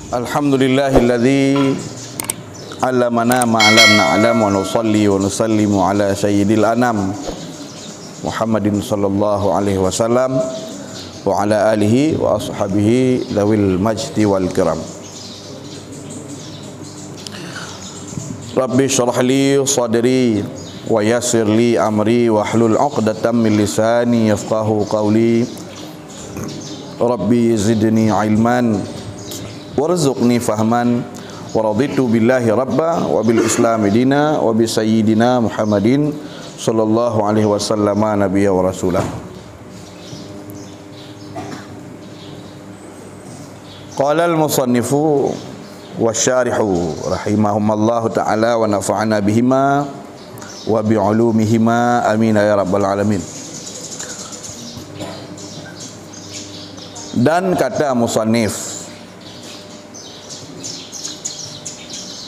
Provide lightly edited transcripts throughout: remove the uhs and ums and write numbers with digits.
Alhamdulillahilladzi 'allamana ma 'lam na'lam wa nusalli wa nusallimu ala sayyidil anam Muhammadin sallallahu alaihi wasallam wa ala alihi wa ashabihi dzawil majdi wal kiram. Rabbi shrah li sadri wa yassir li amri wa hlul 'uqdatam min lisani yafqahu qawli. Rabbi zidni ilman warzuqni fahman wa raditu billahi rabba wa bil islami dina wa bi sayyidina Muhammadin sallallahu alaihi wasallam nabiyya wa rasulah. Qala al musannifu wa syarihu rahimahumallahu ta'ala wa nafa'ana bihima wa bi ulumihima amin ya rabbal alamin. Dan kata musannif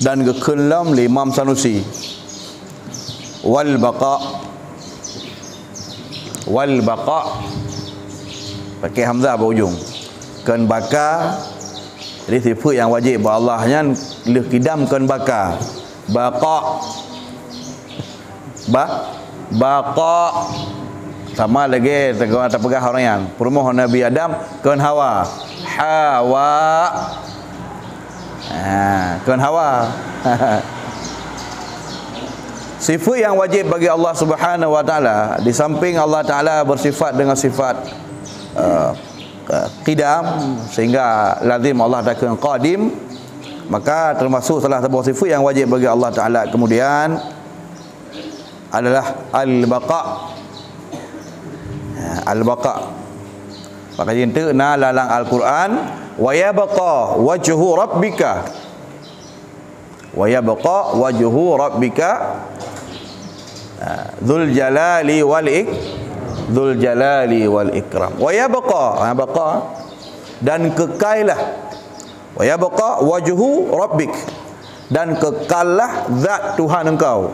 dan kekelam Imam Sanusi wal baqa pakai hamzah berhujung kan baka. Jadi sifat yang wajib bagi Allah nya leh kidam kan baka baqa sama lagi tegang atau pegah orang yang perumahan Nabi Adam kan hawa kan hawa. Sifat yang wajib bagi Allah Subhanahu wa taala, di samping Allah taala bersifat dengan sifat qidam sehingga lazim Allah takkan qadim, maka termasuk salah satu sifat yang wajib bagi Allah taala kemudian adalah al-baqa. Maka cinta na lalang Al-Quran wa yabqa wajhu rabbika dzul jalali wal ikram. Wa yabqa dan kekallah, wa yabqa wajhu rabbik dan kekallah zat Tuhan engkau.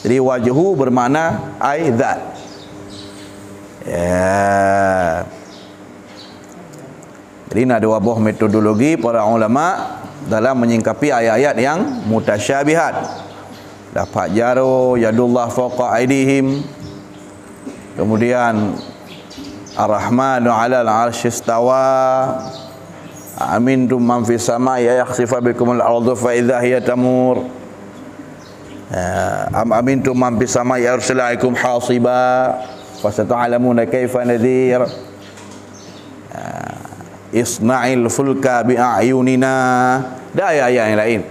Jadi wajhu bermakna ai zat. Ya. Jadi ada dua metodologi para ulama dalam menyingkapi ayat-ayat yang mutasyabihat. Dapat jaro yadullah fawqa aydihim. Kemudian Ar-Rahmanu 'alal 'arsy istawa. Amintum man fis samai yakhsifa bikumul ardu fa idza hiya tamur. Am amintum man fis samai yarsilaikum hasiba. Fasata'lamuna kaifa nadhir. Isna'il fulka bi'ayunina. Dan ayat-ayat yang lain.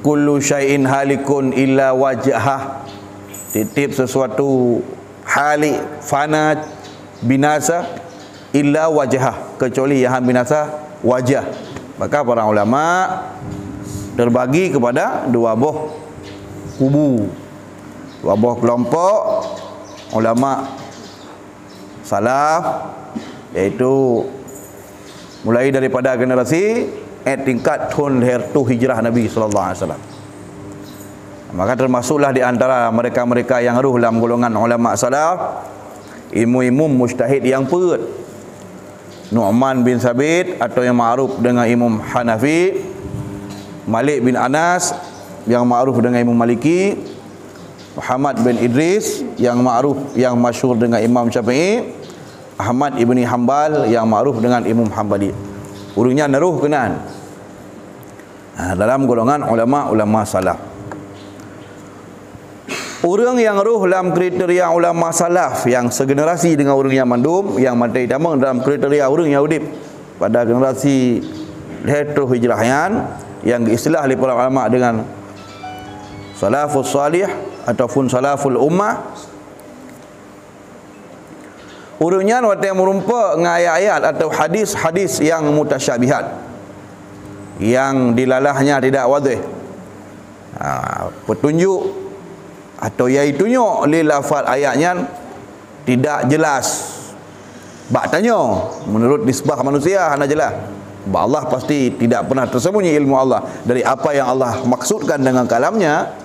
Kullu syai'in halikun illa wajhah. Titip sesuatu halik, fana, binasa, illa wajhah, kecuali yang binasa wajah. Maka para ulama terbagi kepada dua buah kubu, dua buah kelompok ulama salaf, iaitu mulai daripada generasi tingkat tahun lahir tu hijrah Nabi sallallahu alaihi wasallam. Maka termasuklah di antara mereka-mereka yang ruh dalam golongan ulama salaf imam mujtahid yang perut, Nu'man bin Sabit atau yang ma'ruf dengan Imam Hanafi, Malik bin Anas yang ma'ruf dengan Imam Maliki, Muhammad bin Idris yang ma'ruf yang masyhur dengan Imam Syafi'i, Ahmad ibni Hanbal yang ma'ruf dengan Imam Hanbali. Urungnya naruh kenaan dalam golongan ulama salaf. Orang yang ruh dalam kriteria ulama salaf yang segenerasi dengan orang yang mandum, yang mati damang dalam kriteria orang yang hidup pada generasi lahir hijrahan yang istilah oleh para ulama dengan salafus salih ataupun salaful ummah. Urungnya waktu yang merumpa dengan ayat-ayat atau hadis-hadis yang mutasyabihat, yang dilalahnya tidak wadih, petunjuk atau iaitunya oleh lafaz ayatnya tidak jelas. Bak tanya menurut nisbah manusia hanya jelas. Allah pasti tidak pernah tersembunyi ilmu Allah dari apa yang Allah maksudkan dengan kalamnya.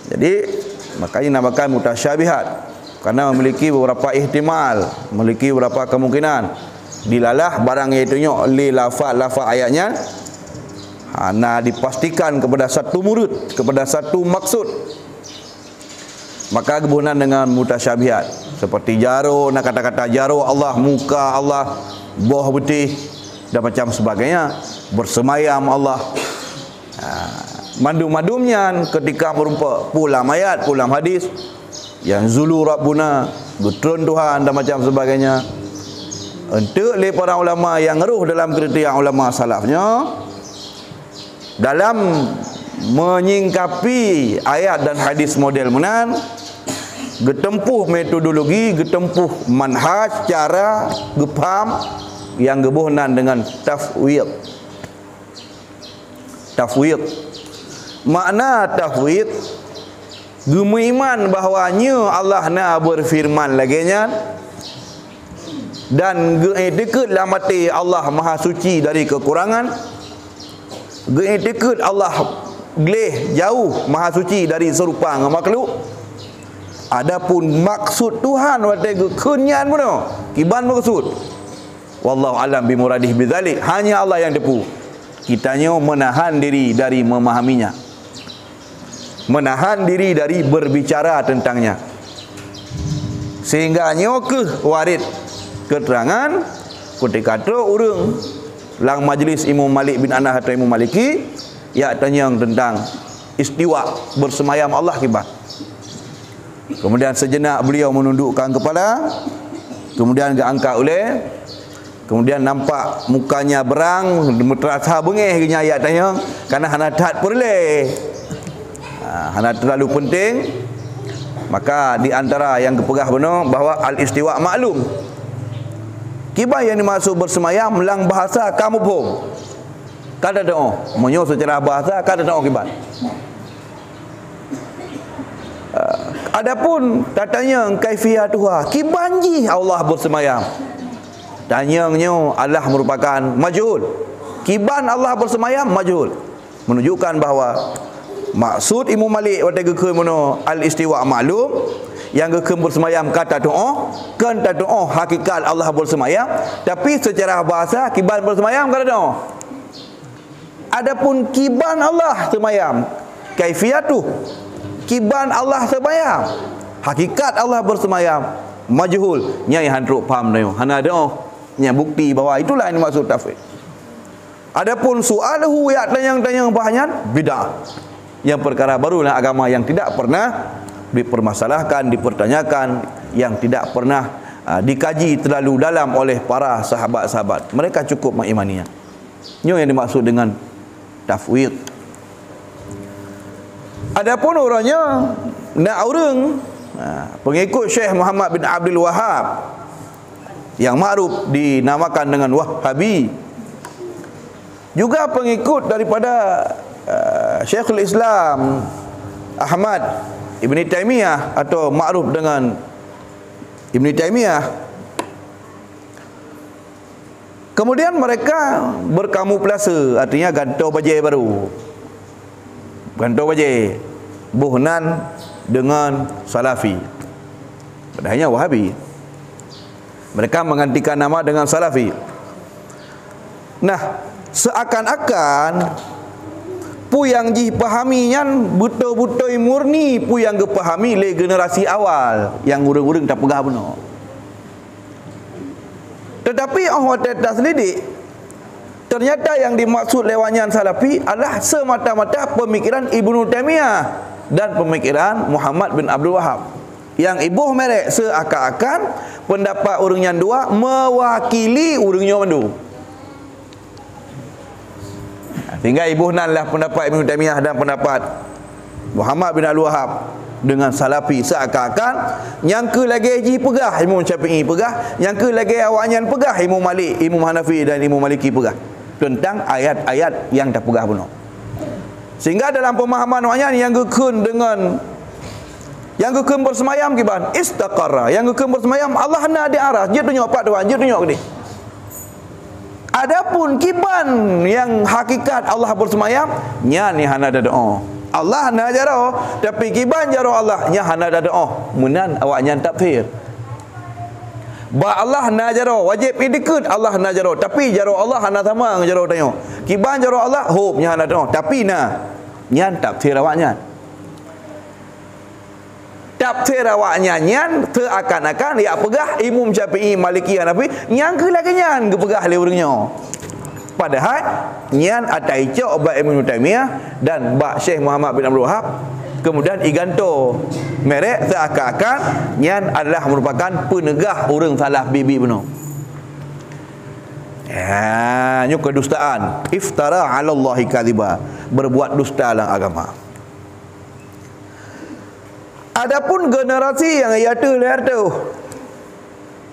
Jadi makanya namakan mutasyabihat, karena memiliki beberapa ihtimal, memiliki beberapa kemungkinan. dilalah barang yang tunjuk li lafaz ayatnya. Nah dipastikan kepada satu murud, kepada satu maksud. Maka berhubungan dengan mutasyabihat seperti jaro, nak kata-kata jaro Allah, muka Allah, bawah betih dan macam sebagainya, bersemayam Allah. Madum-madumnya ketika merupa pulam ayat, pulam hadis yang zulu rabbuna, getrun Tuhan dan macam sebagainya. Untuk para ulama yang ngeruh dalam kriteria ulama salafnya dalam menyingkapi ayat dan hadis model menan, getempuh metodologi, getempuh manhaj, cara, gepam yang gebuhnan dengan tafwid. Tafwid makna tafwid gemiman bahawanya Allah nak berfirman lagi nya dan geetikut lah mati Allah maha suci dari kekurangan, geetikut Allah geleh jauh maha suci dari serupa dengan makhluk. Adapun maksud Tuhan waktu kekunyan mana kiban maksud wallahu alam bimuradih bidzalik, hanya Allah yang depu. Kitanya menahan diri dari memahaminya, menahan diri dari berbicara tentangnya. Sehingga nyokeh warid keterangan ketika tu orang lang majlis Imam Malik bin Anas atau Imam Maliki ya tanya tentang istiwa bersemayam Allah kibat. Kemudian sejenak beliau menundukkan kepala, kemudian diangkat oleh, kemudian nampak mukanya berang, terasa bengih gini ayat tanya, karena hana tak perle. Hana terlalu penting. Maka di antara yang kepegah benar bahawa al-istiwa maklum. Kibar yang dimaksud bersemayam lang bahasa kamu pun. Kada doa, menyo secara bahasa kada doa kibar. Adapun tatanya kaifiyatuha, kibanji Allah bersemayam. Tanyanya Allah merupakan majhul. Kiban Allah bersemayam majhul. Menunjukkan bahawa maksud Imam Malik waktu ke mana al-istiwa maklum, yang ke bersemayam kata doa, kan tak doa hakikat Allah bersemayam, tapi secara bahasa kiban bersemayam kata doa. Adapun kiban Allah semayam, kaifiyatuh, kiban Allah semayam, hakikat Allah bersemayam majhul. Nyai handruk paham dah. Hana doa nya bukti bahawa itulah yang dimaksud tafwid. Adapun soaluhu ya tanyang-tanyang bahannya bid'ah. Yang perkara barulah agama yang tidak pernah dipermasalahkan, dipertanyakan, yang tidak pernah dikaji terlalu dalam oleh para sahabat-sahabat. Mereka cukup mengimaninya. Ini yang dimaksud dengan tafwid. Adapun orangnya nak orang pengikut Syekh Muhammad bin Abdul Wahhab yang makruf dinamakan dengan Wahhabi, juga pengikut daripada Syekhul Islam Ahmad Ibn Taimiyah atau makruf dengan Ibn Taimiyah. Kemudian mereka berkamuflase, artinya gantau baju baru, gantau baju buhnan dengan Salafi, padahalnya Wahabi. Mereka menggantikan nama dengan Salafi. Nah, seakan-akan pu yang dipahaminya betul-betul murni pu yang dipahami oleh generasi awal yang urang-urang tak pegah benar. Tetapi orang tak selidik, ternyata yang dimaksud lewatnya Salafi adalah semata-mata pemikiran Ibnu Taimiyah dan pemikiran Muhammad bin Abdul Wahhab. Yang ibuh merek seakan-akan pendapat orang yang dua mewakili orang yang mandu. Sehingga ibuh nanlah pendapat Ibnu Taimiyah dan pendapat Muhammad bin Abdul Wahhab dengan Salafi seakan-akan yang ke lagi haji pegah Imam Syafi'i pegah, yang ke lagi awaknya pegah Imam Malik, Imam Hanafi dan Imam Maliki pegah tentang ayat-ayat yang tak pegah benar. Sehingga dalam pemahaman awaknya yang gekun dengan yang gekun bersemayam kiban istaqarra, yang gekun bersemayam Allah nak di arah dia tunjuk apa tuan, dia tunjuk ni. Adapun kiban yang hakikat Allah bersemayam nya ni hana ada doa. Allah nak jaro, tapi kiban jaro Allah nya hana ada doa. Munan awaknya tafsir. Ba Allah na jaro wajib idikut Allah na jaro tapi jaro Allah hana sama dengan jaro tanya kiban jaro Allah hop nya hana tanya tapi na nyan tafsir awaknya nyan seakan-akan ya pegah Imam Syafi'i Maliki Hanafi nyan ke lagi nyan ke pegah le urangnya padahal nyan atai cok ba Ibnu Taimiyah dan ba Syekh Muhammad bin Abdul Wahab kemudian iganto merek seakan-akan nyan adalah merupakan penegah orang salah bibi benar. Ya, nyu kedustaan, iftara 'ala Allahi kadhiba, berbuat dusta dalam agama. Adapun generasi yang ayatu leher tu.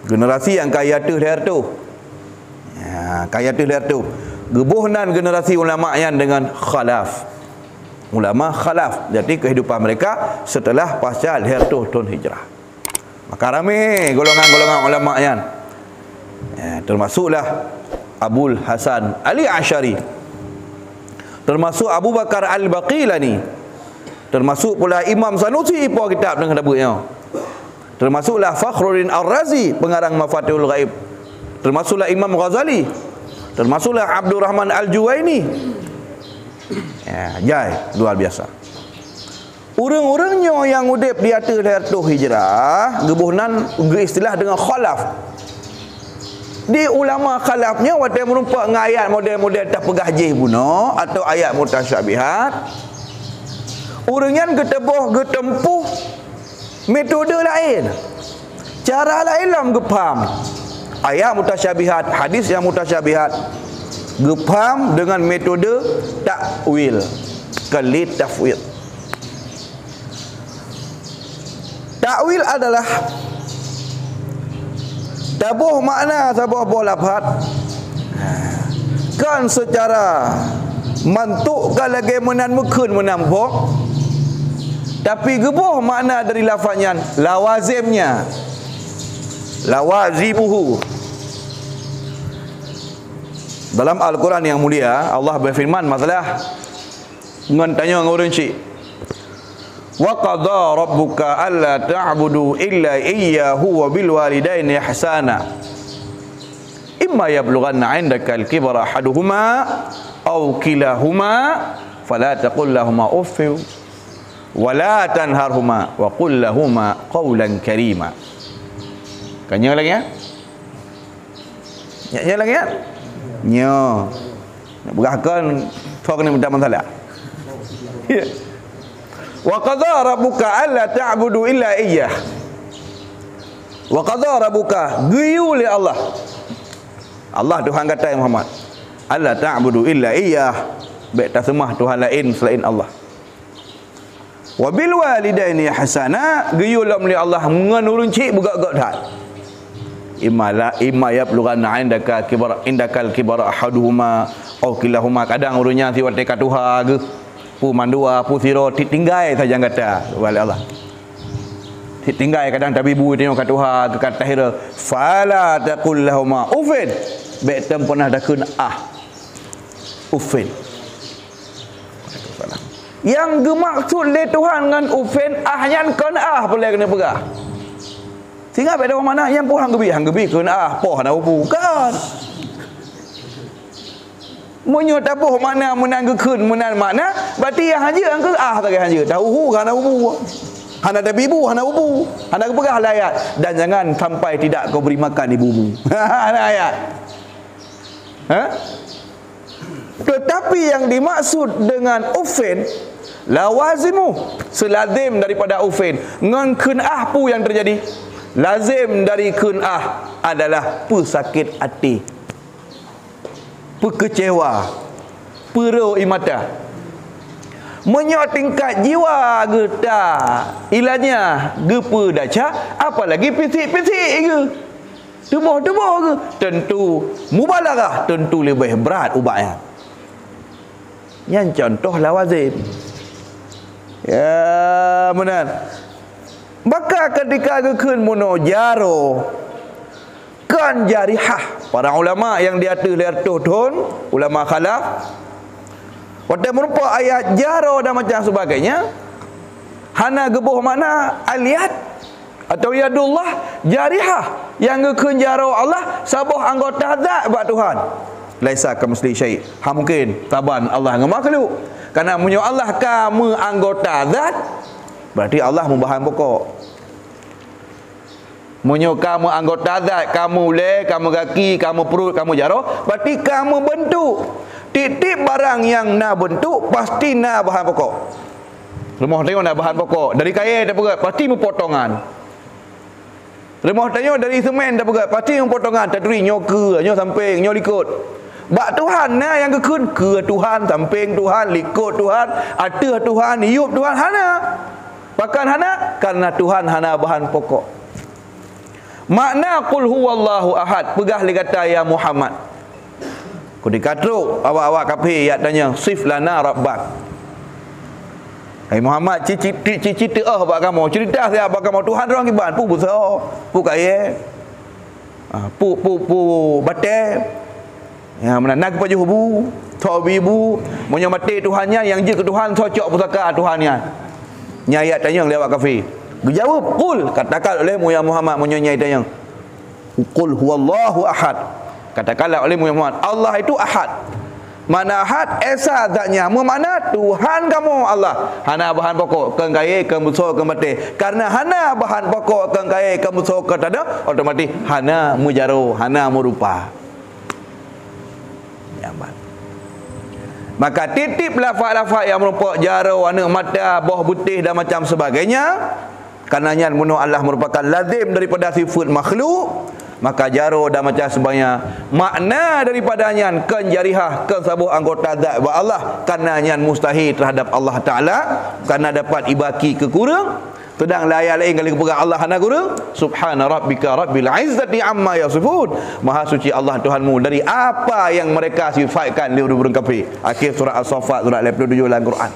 Generasi yang kayatu leher tu. Ya, kayatu leher tu. Gebuhnan generasi ulama yang dengan khalaf. Ulama khalaf, jadi kehidupan mereka setelah pasca leher tu tahun hijrah. Maka ramai golongan-golongan ulama yang termasuklah Abul Hasan Ali Asy'ari, termasuk Abu Bakar Al-Baqilani, termasuk pula Imam Sanusi punya kitab dengan dabutnya, termasuklah Fakhruddin Ar-Razi pengarang Mafatihul Ghaib, termasuklah Imam Ghazali, termasuklah Abdurrahman Al-Juwaini. Ya, jai luar biasa. Urang-urangnya yang udip di atas leher tu hijrah, gebuhnan istilah dengan khalaf. Di ulama khalafnya waktu merumpak dengan ayat model-model tak pegah jih bunuh atau ayat mutasyabihat. Urang getebuh getempuh metode lain. Cara lain dalam gepam. Ayat mutasyabihat, hadis yang mutasyabihat. Gepam dengan metode takwil, kelit tafwid. Takwil adalah tabuh makna sebuah lafaz kan secara mantuk kan lagi menan mukun menampuk, tapi gebuh makna dari lafaznya, lawazimnya, lawazimuhu. Dalam Al-Quran yang mulia Allah berfirman masalah ngantanya ngurun cik, wa qadha rabbuka alla ta'budu illa iyyahu wa bil walidaini ihsana imma yablughanna 'indaka al-kibara ahaduhuma aw kilahuma fala taqul lahumu uff wa la tanharhuma wa qul lahumu qawlan karima. Kanya lagi ya? Ya lagi ya? Nyo. Nak berahkan tok ni minta masalah. Wa qadha rabbuka alla ta'budu illa iyyah. Wa qadha rabbuka giyu li Allah. Allah Tuhan kata Muhammad, alla ta'budu illa iyyah. Baik tak sembah Tuhan lain selain Allah. Wa bil walidaini ihsana, giyu li Allah menurun cik begak-gak dah. Imma yablughanna 'indakal kibara ahaduhuma aw kilahuma. Kadang urunnya si wate katuha ke pu mandua pu siro tinggai saja kata wali Allah. Tinggai kadang tabibu tengok katuha ke kata hira fala taqul lahuma ufin. Betem pernah dakun ufin. Yang gemaksud le Tuhan dengan ufin ahnya kan boleh kena pegah. Sehingga pada mana yang pun hang gebi kena poh na bukan. Munyo tabuh mana menang gekun menan makna berarti yang hanja angke bagi hanja. Tahu kana ubu. Hana ada ibu, hana ubu. Hana pegah ayat dan jangan sampai tidak kau beri makan ibumu. Ada ayat. Tetapi yang dimaksud dengan ufin lawazimu, selazim daripada ufin. Ngan kunah pu yang terjadi. Lazim dari kunah adalah pesakit hati, pekecewa, pero imata, menyok tingkat jiwa geta ilahnya gepe daca, apalagi pisik-pisik ke tubuh-tubuh ke, tentu mubalagah, tentu lebih berat ubatnya. Yang contoh lawazim. Ya benar. Maka ketika gekun munajaro kan jarihah, para ulama yang di atas leher tuhun, ulama khalaf, waktu merupa ayat jaro dan macam sebagainya, hana gebuh mana aliyat atau yadullah jarihah, yang gekun jaro Allah sabuh anggota zat buat Tuhan. Laisa kamitsli syai'. Ha mungkin taban Allah dengan makhluk. Karena munyo Allah kamu anggota zat, berarti Allah membahan pokok. Munyo kamu anggota zat, kamu le, kamu kaki, kamu perut, kamu jaro, berarti kamu bentuk. Titip barang yang nak bentuk pasti nak bahan pokok. Rumah tengok nak bahan pokok. Dari kain dah pegat, pasti mempotongan. Rumah tengok dari semen dah pegat, pasti mempotongan. Tadri nyoke, nyo samping, nyo likut. Bak Tuhan nah yang kekun ke Tuhan, samping Tuhan, likut Tuhan, ada Tuhan, hidup Tuhan hana. Bahkan hana karena Tuhan hana bahan pokok. Makna qul huwallahu ahad, pegah li kata ya Muhammad. Ku dikatru awak-awak kafir ayat tanya sif lana rabbak. Hai Muhammad cicit buat kamu, cerita saya buat kamu Tuhan orang kiban pu besar, pu kaya. Pu batal. Ya menanag pa juhu, tawibu, munyo mati Tuhannya yang je ke Tuhan cocok pusaka Tuhannya. Nya ayat tanya lewat kafir. Dijawab qul, katakan oleh mu ya Muhammad munyo nyai tanya. Qul huwallahu ahad. Katakanlah oleh mu ya Muhammad, Allah itu ahad. Mana ahad esa zatnya, mana Tuhan kamu Allah. Hana bahan pokok keng kaya keng busuk keng mati. Karena hana bahan pokok keng kaya keng busuk keng tada, otomatis hana mujaro, hana murupa. Maka titip lafaz-lafaz yang merupakan jaro, warna mata, bawah putih dan macam sebagainya. Karenanya menurut Allah merupakan lazim daripada sifat makhluk, maka jaro dan macam sebagainya makna daripadanya kan jarihah kan sabuh anggota zat wa Allah, karenanya mustahil terhadap Allah Taala karena dapat ibaki kekurang. Sedang layak lain kali kepegang Allah hana kurang. Subhana rabbika rabbil izzati amma yasifun. Maha suci Allah Tuhanmu dari apa yang mereka sifatkan li orang kafir. Akhir surah As-Saffat surah 87 dalam Quran.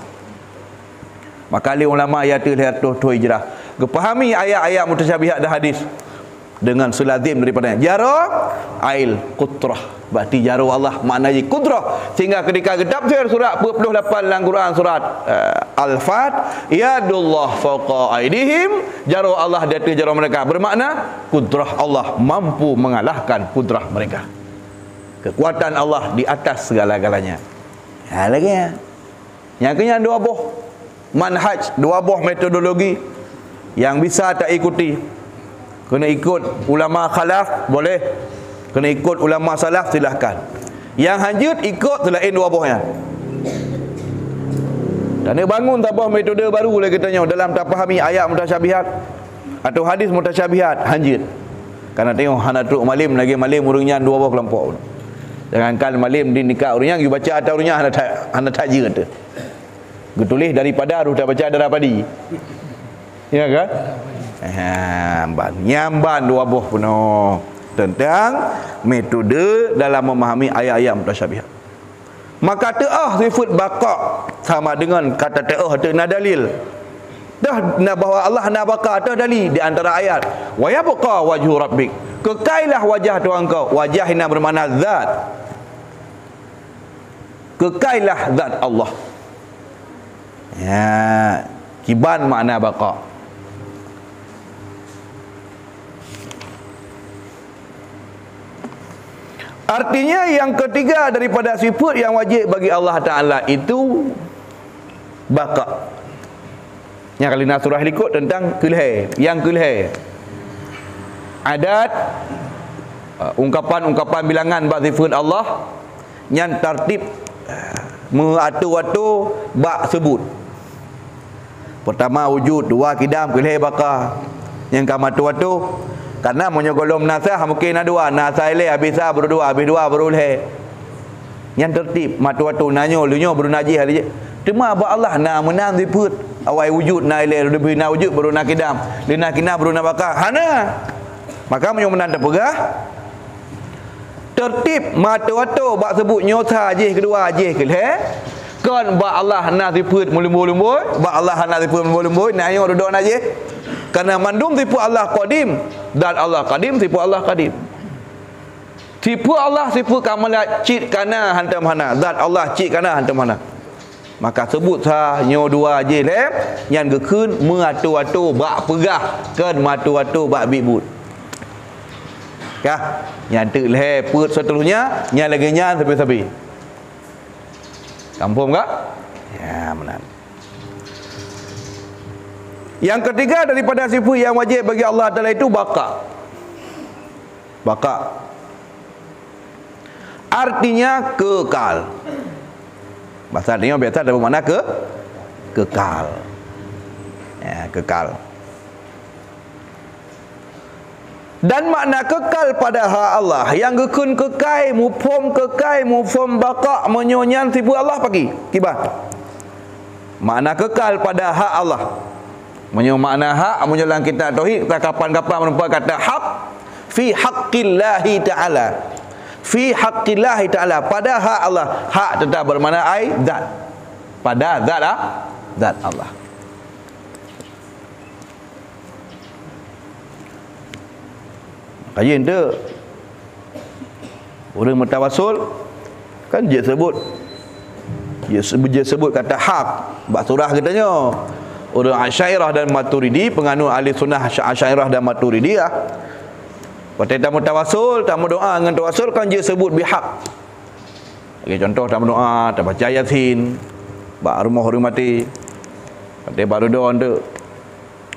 Maka li ulama ayat 2 hijrah kepahami ayat-ayat mutasyabihat dan hadis dengan selazim daripadanya. Jaro ail qudrah, berarti jaro Allah maknanya qudrah. Sehingga ketika tafsir surah 48 dalam Quran surat Al-Fat, yadullah fawqa aidihim, jaro Allah di atas jaro mereka, bermakna qudrah Allah mampu mengalahkan qudrah mereka. Kekuatan Allah di atas segala-galanya. Ha lagi ya. Yang kena dua buah manhaj, dua buah metodologi yang bisa tak ikuti. Kena ikut ulama khalaf boleh, kena ikut ulama salaf silahkan. Yang hanyut ikut selain dua buahnya. Dan dia bangun tabah metode baru lagi tanya dalam tak fahami ayat mutasyabihat atau hadis mutasyabihat hanyut. Karena tengok hana truk malim lagi malim urungnya dua buah kelompok. Jangankan malim di nikah urungnya you baca atau urungnya hana taji kata. Getulis daripada harus dah baca darah padi. Ya kan? Nyamban dua buah penuh tentang metode dalam memahami ayat-ayat mutasyabihat. Maka ta'ah sifat baqa sama dengan kata ta'ah tu na dalil. Dah bahawa Allah nak baqa tu dalil di antara ayat. Wa yabqa wajhu rabbik. Kekailah wajah Tuhan kau. Wajah ini bermakna zat. Kekailah zat Allah. Ya, kiban makna baqa. Artinya yang ketiga daripada sifat yang wajib bagi Allah Ta'ala itu baqa. Yang kali nak surah likut tentang kulhe, yang kulhe. Adat ungkapan-ungkapan bilangan bab sifat Allah yang tertib mengatur-atur bab sebut. Pertama wujud, dua kidam, kulhe baqa. Yang kamatu-atu karena menyogolom nasah mungkin ada dua, nasah ile habis berdua, habis dua berulhe. Yang tertib matu-atu nanyo lunyo baru najih ali. Cuma ba Allah na menang sifat awai wujud na ile lebih na wujud baru na kidam, lina kina baru na baqa. Hana. Maka menyo menang terpegah. Tertib matu-atu bak sebut nyosa ajih kedua ajih kelhe. Kan ba Allah na sifat mulum-mulum, ba Allah na sifat mulum-mulum, nanyo duduk najih. Karena mandum tipu Allah qadim dan Allah qadim tipu Allah qadim. Tipu Allah tipu kamalat cik kana hantam hana. Zat Allah cik kana hantam hana. Maka sebut sah nyo dua je lem yang gekun mengatu-atu bak pegah kan matu-atu bak bibut. Kah? Nyata leher perut seterusnya, nya lagi nya sabi-sabi. Kampung tak? Ya, benar. Yang ketiga daripada sifat yang wajib bagi Allah Ta'ala itu baqa. Baqa artinya kekal. Bahasa artinya biasa ada bermakna kekal. Ya, kekal. Dan makna kekal pada hak Allah yang gekun kekai, mufhum kekai, mufhum baqa, menyonyan sifat Allah pagi. Kibat. Makna kekal pada hak Allah. Makna hak menyelang kita tauhid, kapan-kapan merupakan kata hak fi haqqillahi ta'ala. Fi haqqillahi ta'ala, pada hak Allah. Hak tetap bermakna ai zat. Pada zat Allah. Kajian tu orang mutawassul kan dia sebut kata hak bab surah katanya. Orang Asy'ariyah dan Maturidi, penganut ahli sunnah Asy'ariyah dan Maturidi lah. Pada tamu tawassul, tamu doa dengan tawassul kan dia sebut bihaq. Okay, contoh tamu doa, tak baca Yasin, bab rumah hormati. Pada baru doa tu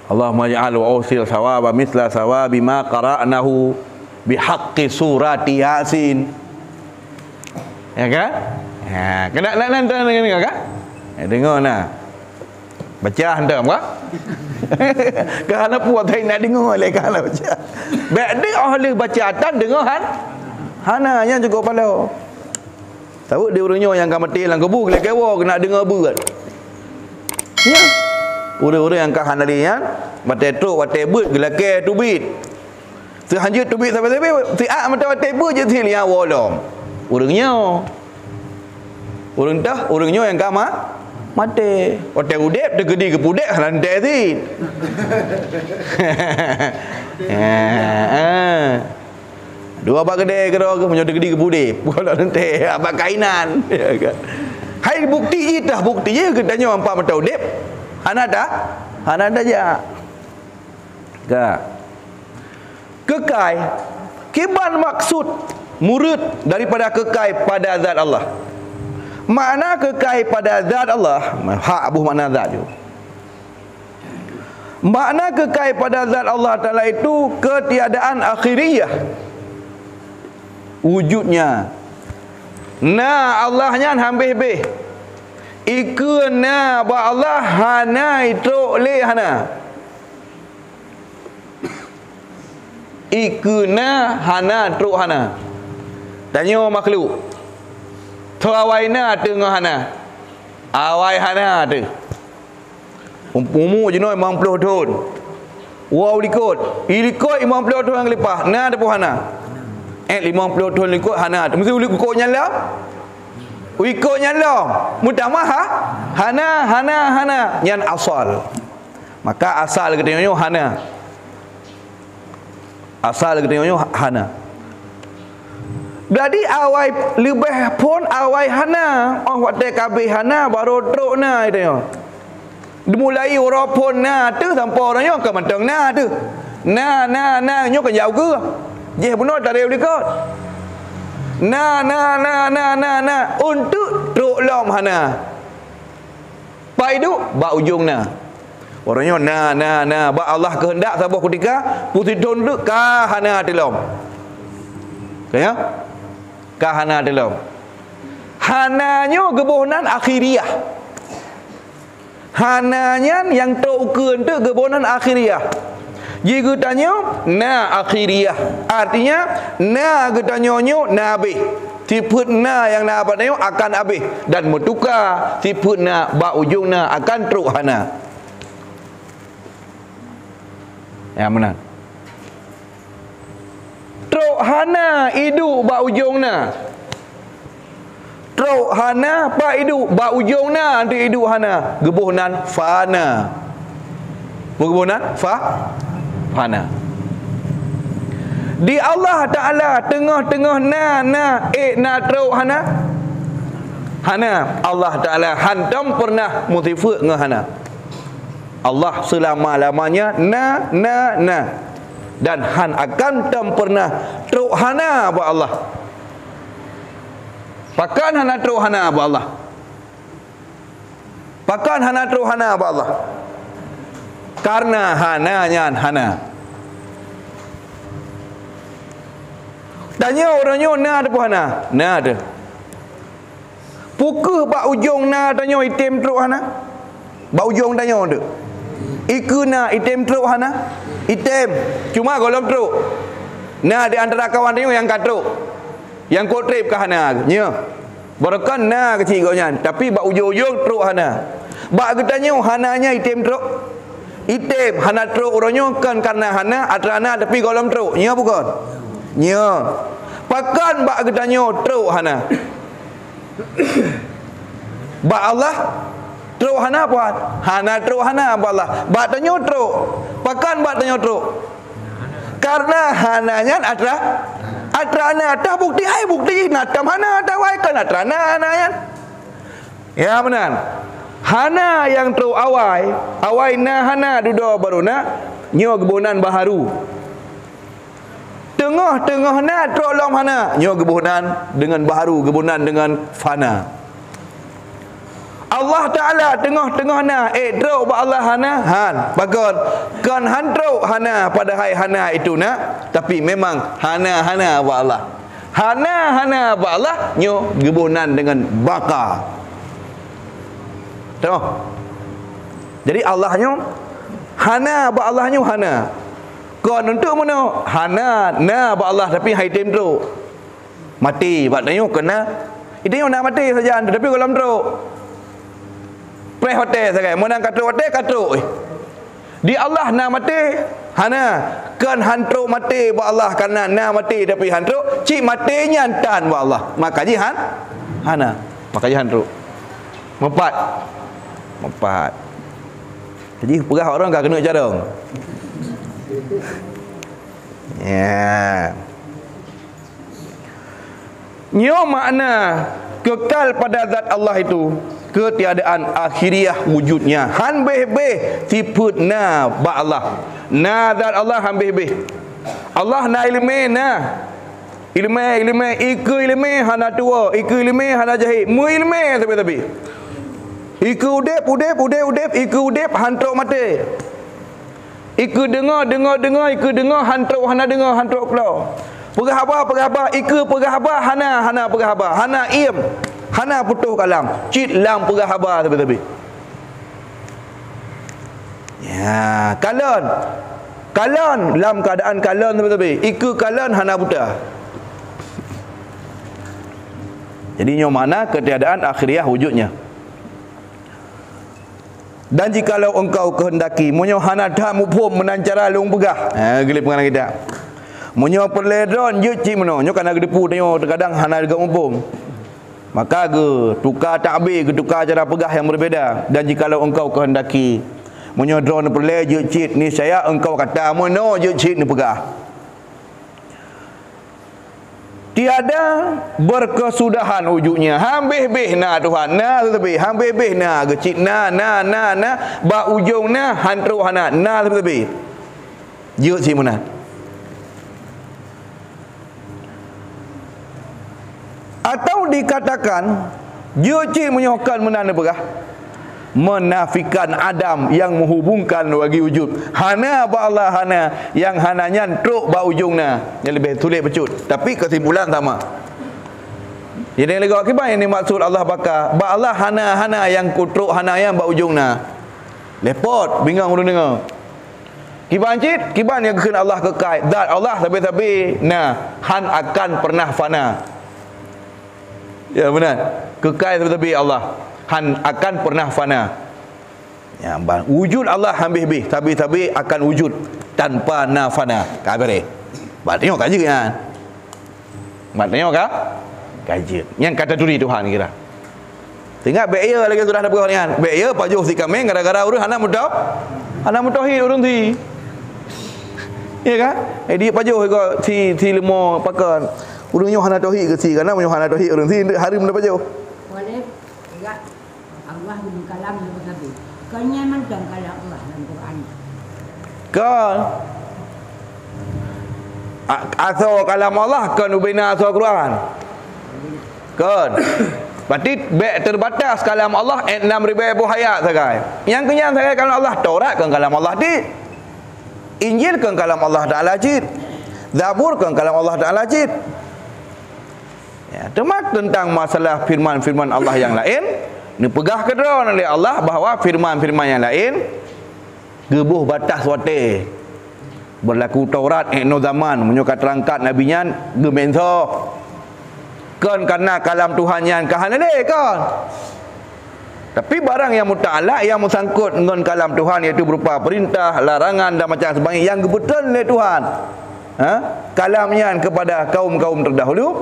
Allahumma ja'al wa usil sawaba misla sawabi ma qara'nahu bihaqqi surati Yasin. Ya kan? Ha, kena nak dengar kan? Dengar nah. Baca hantar apa? Kerana puak tak nak dengar lagi kalau baca. Baik dia ahli bacaan dengar hana yang cukup pala. Tahu dia orangnya yang akan mati dalam kubur kelak-kelak nak dengar berat. Ya. Orang-orang yang kah hanalian mati truk mati bet gelake tubit. Sehanjut tubit sampai-sampai siap mati mati bet je liang wolom. Orangnya yang kah mati. Hotel udep tergedi ke pudek lantai si. Dua abang kedai ke punya tergedi ke pudek. Bukan lantai abang kainan. Hai bukti je dah bukti je katanya empat mata udep. Hana dah je. Kekai. Kiban maksud murid daripada kekai pada zat Allah. Makna kekal pada zat Allah, hak abuh makna zat tu. Makna kekal pada zat Allah Ta'ala itu ketiadaan akhiriyah. Wujudnya. Na Allahnya habis-habis. Ika na ba Allah hana itu le hana. Ika na hana truk hana. Tanya makhluk. Awai na tengah hana. Awai hana tu. Umur je no 50 tahun. Wow likut. Ilikut 50 tahun yang lepas. Na ada pun hana. 50 tahun likut hana. Mesti ikut nyala. Ikut nyala. Mutamah ha? Hana. Yang asal. Maka asal katanya hana. Asal katanya hana. Jadi awai lebih pun awai hana. Oh waktu kabeh hana baru truk na itu. Dimulai orang pun na tu sampai orangnya ke mantang na tu. Na nyo kan jauh ke. Je benar tak ada dekat. Na untuk truk lom hana. Pai tu ba ujung na. Orangnya na ba Allah kehendak sabah ketika putih tunduk ka hana dilom. Kaya? Kahana dalam hananya gebonan akhiriyah. Hananya yang terukur untuk gebonan akhiriyah. Jika tanya na akhiriyah, artinya na getanyonyo nabi. Tipe na yang na apa tanya akan habis dan bertukar. Tipe na ba ujung na akan teruk hana. Yang mana? Truk hana hidup ba ujung na. Truk hana pa hidup ba ujung na nanti hidup hana. Gebohnan fana. Gebohnan fana. Di Allah Ta'ala tengah-tengah na truk hana. Allah Ta'ala hantam pernah mutifuk dengan hana. Allah selama-lamanya na dan han akan tam pernah teruk hana buat Allah. Pakan hana teruk hana buat Allah. Pakan hana teruk hana buat Allah. Karena hananya hana. Tanya orangnya na ada hana? Na ada. Pukul bak ujung na tanya item teruk hana? Bak ujung tanya ada. Iku na item teruk hana? Item. Cuma golong teruk. Na di antara kawan tanya yang katruk. Yang kotrip ke hana. Ya. Barakan na kecil kau nyan. Tapi bak ujung-ujung teruk hana. Bak ketanya hananya item teruk. Item hana teruk orangnya kan karena hana atrana tapi golong teruk. Ya bukan? Ya. Pakan bak ketanya teruk hana. Bak Allah teruk hana apa? Hana teruk hana apa Allah? Bak tanya teruk. Pakan bak tanya teruk. Karena hananya atrana dah bukti ai bukti natam hana dah wai kan atrana hanayan. Ya benar. Hana yang teruk awai na hana duda baruna nyo gebunan baharu. Tengah-tengah na teruk lam hana nyo gebunan dengan baharu, gebunan dengan fana. Allah Ta'ala tengah-tengah na teruk ba Allah hana han bagon kan han teruk hana pada hai hana itu na tapi memang hana ba Allah hana ba Allah nyo gebunan dengan baka. Tengok. Jadi Allahnya hana ba Allahnya hana. Kon untuk mana? Hana na ba Allah tapi hai tem teruk. Mati ba tengok kena. Itu nak mati saja tapi kalau teruk. Pre hotel saja. Menang katruk hotel katruk. Di Allah na mati hana kan hantruk mati ba Allah karena na mati tapi hantruk cik matinya tan ba Allah. Makanya hana. Makanya hantruk. Empat. Jadi perah orang enggak kena carong. Ya. Nyo makna kekal pada zat Allah itu ketiadaan akhiriah wujudnya. Han beh sifat na ba Allah. Na zat Allah han beh. Allah na ilmu na. Ilmu iku ilmu hana tua, iku ilmu hana jahil. Mu ilmu tapi. Iku udep, iku udep hantruk mati. Iku dengar, iku dengar hantruk hana dengar hantruk keluar. Perah apa, iku perah apa, hana perah apa. Hana iem, hana putuh kalam. Cit lam perah apa tapi. Ya, kalon lam keadaan kalon tapi. Iku kalon hana buta. Jadi nyo mana ketiadaan akhiriah wujudnya. Dan jikalau engkau kehendaki munyo hana dah mupum menancara lung pegah. Gelip pengarang kita. Munyo perledron je cik meno. Nyo kana gedepu tengok terkadang hana dekat mupum. Maka ge tukar takbir ke tukar cara pegah yang berbeza. Dan jikalau engkau kehendaki munyo drone perle je cik ni saya engkau kata mono je cik ni pegah. Tiada berkesudahan wujudnya. Hambih-bih na Tuhan. Na lebih. Hambih-bih na. Gecik na. Ba ujung na. Hantru hana. Na lebih. Jut si munah. Atau dikatakan jut si menyokan menanda berah. Menafikan Adam yang menghubungkan bagi wujud. Hana ba Allah hana yang hananya truk ba ujungna. Yang lebih tulis pecut. Tapi kesimpulan sama. Jadi lego akibat ini maksud Allah bakar. Ba Allah hana yang kutruk hana yang ba ujungna. Lepot bingung urang dengar. Kiban cit, kiban yang kena Allah kekal. Zat Allah tapi nah han akan pernah fana. Ya benar. Kekal tapi Allah. Han akan pernah fana. Ya, wujud Allah habis-habis, tapi akan wujud tanpa na fana. Kabare. Bat tengok kaji kan. Bat tengok kah? Kaji. Yang kata duri Tuhan kira. Tengok beya lagi sudah ada perkara. Beya pajuh si kami gara-gara urus anak mutahid urun ti. Ya kan? Dia pajuh ko si lemo pakan. Urungnya hana tauhid ke si kana hana tauhid urun ti hari mun pajuh. Boleh. Ya. Allah dengan kalam dengan Nabi. Kanya mandang kalam Allah dalam Quran. Kan Asal kalam Allah kan ubina asal Quran. Kan. Berarti baik terbatas kalam Allah 6,000 ayat saja. Yang kenyang saja kalam Allah. Taurat kan kalam Allah di. Injil kan kalam Allah Ta'ala cid. Zabur kan kalam Allah Ta'ala cid. Ya, tentang masalah firman-firman Allah yang lain, ni pegah kedua oleh Allah bahawa firman-firman yang lain gebuh batas wate. Berlaku Taurat no zaman menyukat terangkat nabinya gemenso. Kan karena kalam Tuhan yang kahana le kan. Tapi barang yang muta'alaq yang bersangkut dengan kalam Tuhan iaitu berupa perintah, larangan dan macam sebagainya yang betul oleh Tuhan. Kalamnya kepada kaum-kaum terdahulu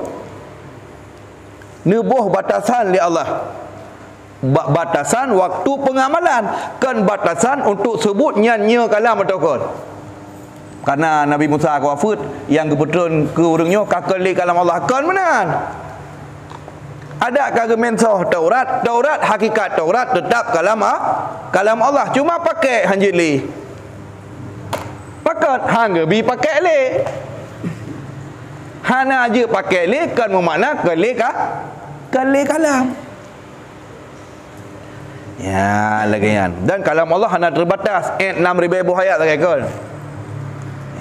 nebuh batasan li Allah. Batasan waktu pengamalan, kan batasan untuk sebut nyanyi kalam atau kan. Karena Nabi Musa kawafut yang kebetulan ke urangnya kakali kalam Allah kan menan. Ada kagemen soh Taurat, hakikat Taurat tetap kalam Allah, cuma pakai hanjili. Pakat hang bi pakai le. Hana aja pakai le kan bermakna kali kalam. Ya, lagian. Dan kalam Allah hanya terbatas 6,000 ayat lagi kan.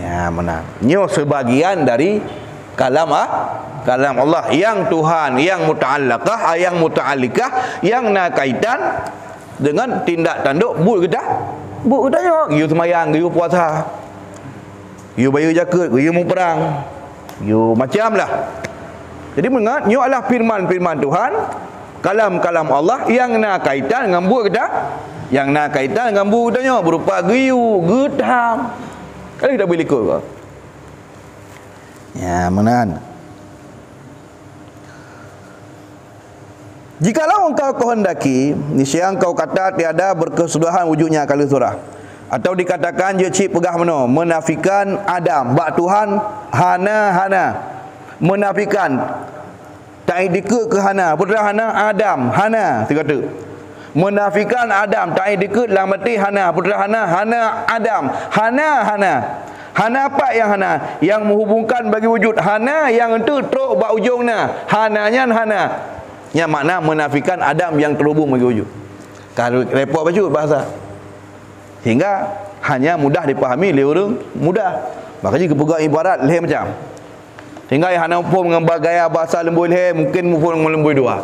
Ya, mana? Nyo sebagian dari kalam Allah yang Tuhan, yang muta'allaqah, yang muta'allikah, yang nak kaitan dengan tindak tanduk bu kita you semayang, you puasa, you bayu jaket, you mau perang, you macam lah. Jadi mengat you adalah firman-firman Tuhan, kalam-kalam Allah yang nak kaitan dengan bu kita, yang nak kaitan dengan bu kita berupa giyu, getham. Kalau kita boleh ikut ke? Ya, menahan. Jikalau engkau kehendaki, niscaya engkau kata tiada berkesudahan wujudnya kali surah. Atau dikatakan je cik pegah meno, menafikan Adam, bak Tuhan hana. Menafikan tak dikut ke hana, putra hana Adam, hana kata. Menafikan Adam, tak dikut lang mati hana, putra hana Adam, hana. Hana apa yang hana? Yang menghubungkan bagi wujud. Hana yang itu teruk bak ujungnya. Hananya hana. Yang makna menafikan Adam yang terhubung bagi wujud. Kalau repot baju bahasa. Sehingga hanya mudah dipahami oleh orang mudah. Makanya kepegang ibarat leh macam. Sehingga yang hana pun dengan gaya bahasa lembut leh mungkin pun melembut dua.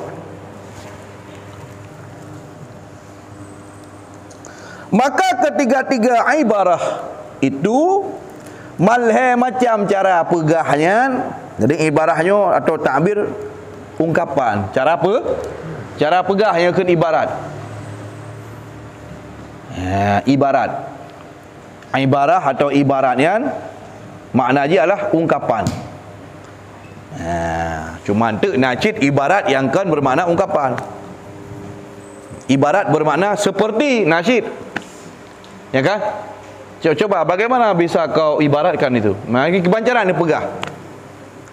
Maka ketiga-tiga ibarah itu malhe macam cara pegahnya. Jadi ibarahnya atau takbir ungkapan. Cara apa? Cara pegahnya kan ibarat. Ya, ibarat. Ibarah atau ibaratnya makna dia adalah ungkapan. Cuma tu najid ibarat yang kan bermakna ungkapan. Ibarat bermakna seperti najid. Ya kan? Coba bagaimana bisa kau ibaratkan itu? Mari kebancaran ni pegah.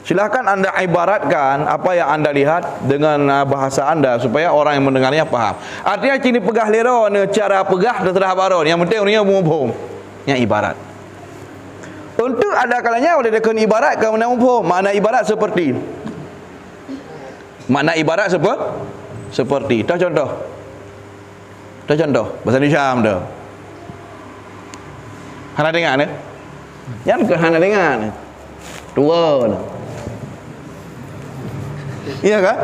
Silahkan anda ibaratkan apa yang anda lihat dengan bahasa anda supaya orang yang mendengarnya faham. Artinya cini pegah lero ni cara pegah terserah baron. Yang penting orangnya umum. Yang ibarat. Untuk ada kalanya boleh dekan ibarat ke mana umum. Makna ibarat seperti. Makna ibarat seperti. Tahu contoh. Bahasa Indonesia dah. Hana dengar ni? Yang ke hana dengar ni? Dua ni. Iya kan?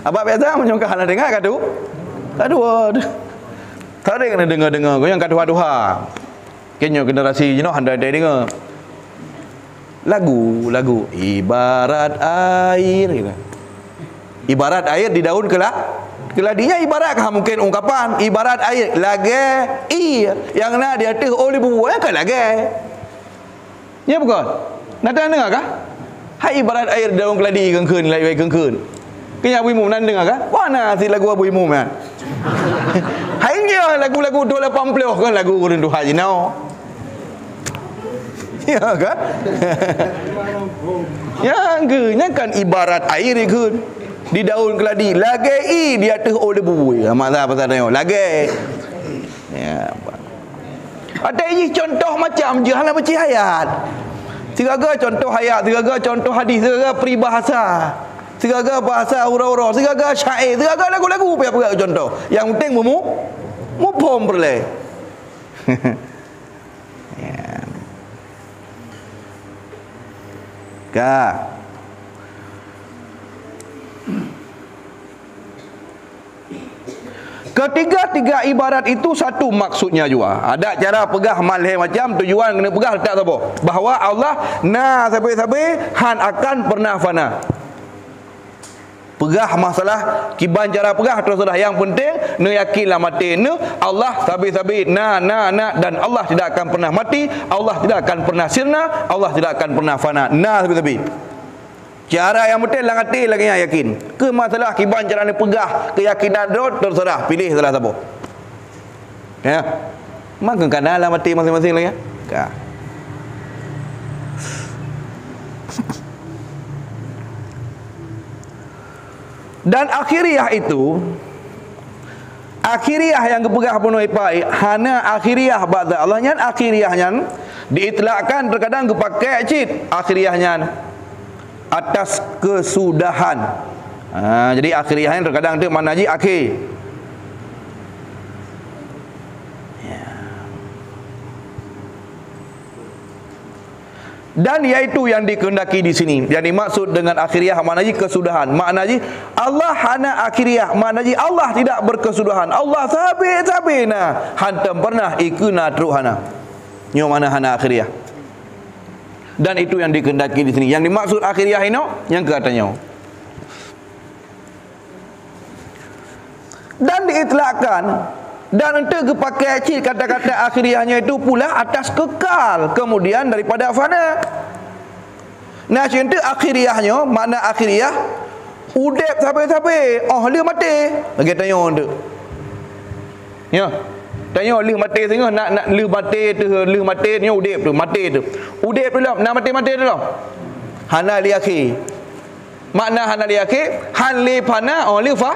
Abang biasa menyangka hana dengar kat tu? Tak dua. Tak ada kena dengar-dengar. Kau yang kat dua-dua. Kena generasi you know hana dengar. Lagu ibarat air gitu. Ibarat air di daun keladinya ibaratkah mungkin ungkapan ibarat air lagi yang nak dia tu oleh buah kan lagi. Ya bukan? Nak dengar kah? Hai ibarat air daun keladi kengkeun lagi kengkeun. Kenya Abu Imam nak dengar kah? Mana si lagu Abu Imam kan? Hanya lagu-lagu 280 kan lagu urang tu haji nau. Ya kan? Yang kan ibarat air ikut di daun keladi lagi dia tu oleh bubuh. Maksud pasal dia lagi. Ya. Ada ini contoh macam je hana baca ayat. Segala contoh ayat, segala contoh hadis, segala peribahasa, segala bahasa ura-ura, segala syair, segala lagu-lagu apa contoh. Yang penting mufhum boleh. Ya. Ketiga-tiga ibarat itu satu maksudnya juga. Ada cara pegah malih macam tujuan kena pegah tak apa. Bahawa Allah na sabi-sabi han akan pernah fana. Pegah masalah kiban cara pegah terus dah. Yang penting ne yakinlah mati ne Allah sabi-sabi na dan Allah tidak akan pernah mati, Allah tidak akan pernah sirna, Allah tidak akan pernah fana. Na sabi-sabi. Cara yang betul lah hati lagi yang yakin. Ke masalah kiban cara ni pegah keyakinan dot terserah pilih salah siapa. Ya. Maka kena lah mati masing-masing lagi ya. Dan akhiriyah itu yang kepegah penuh ipai hana akhiriyah ba'da Allah nyan akhiriyahnya diitlakkan terkadang kepakai cit akhiriyahnya atas kesudahan. Jadi akhiriyahnya terkadang tu mana ji akhir. Dan iaitu yang dikehendaki di sini. Yang dimaksud dengan akhiriyah maknanya kesudahan. Maknanya Allah hana akhiriyah, maknanya Allah tidak berkesudahan. Allah sabina hantam pernah ikuna truhana. Nyo mana hana akhiriyah. Dan itu yang dikehendaki di sini. Yang dimaksud akhiriyah ini yang katanya. Dan diitlakkan dan ente kepakai cik kata-kata akhiriyahnya itu pula atas kekal kemudian daripada fana. Nah cinta akhiriyahnya makna akhiriyah udep sampai-sampai dia mati. Lagi tanya ente. Ya. Tanya lih mati tengah nak lih mati ni udep tu mati tu. Udep tu lah nak mati tu lah. Hana li akhir. Makna hana li akhir, han li fana li fa.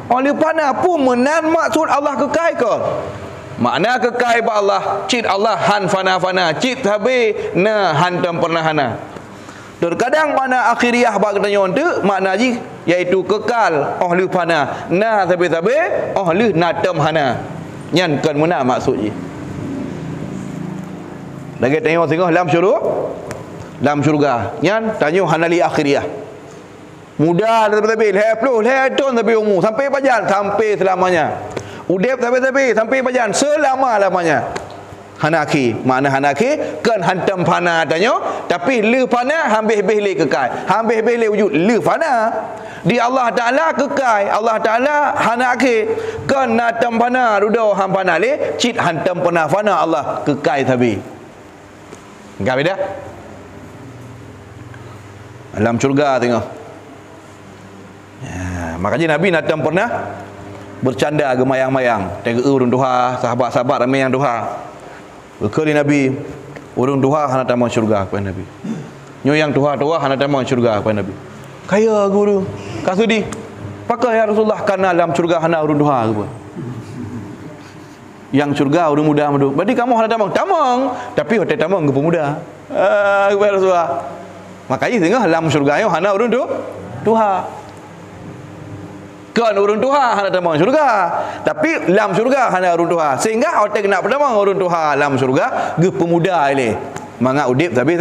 Oleh pana pun menan maksud Allah kekal ke? Makna kekal ba Allah, cit Allah han fana, cit habe na han tam pernah hana. Terkadang makna akhiriyah ba katanya tu makna ji iaitu kekal oleh fana, na sabe oleh natam hana. Nyan kan mana maksud ji. Lagi tengok dalam syurga. Nyan tanya hanali akhiriyah. Mudah tapi ton tapi umur sampai pajan sampai selamanya. Udep sampai pajan selama-lamanya. Hanaki, makna hanaki kan hantam fana tanya, tapi le fana hambih beli kekal. Hambih beli wujud le fana. Di Allah Taala kekal, Allah Taala hanaki kan natam fana rudo ham fana le, cit hantam pernah fana Allah kekal tapi. Enggak beda? Alam syurga tengok. Ya, makanya Nabi Natam pernah bercanda gemayang-mayang. Tengok urun duha, sahabat-sahabat ramai yang duha. Berkali Nabi urun duha hana tamu syurga kepada Nabi. Nyo yang duha hana tamu syurga kepada Nabi. Kaya guru, kasudi. Pakai ya Rasulullah karena dalam syurga hana urun duha ke. Yang syurga urun muda madu. Berarti kamu hana tamang, tapi hotel tamang ke pemuda. Kepada Rasulullah. Makanya tengok dalam syurga yo hana urun duha. Kan urun Tuhan hana tamang syurga, tapi lam syurga hana urun Tuhan. Sehingga orang kena pertama urun Tuhan lam syurga ge pemuda ile. Manga udip tapi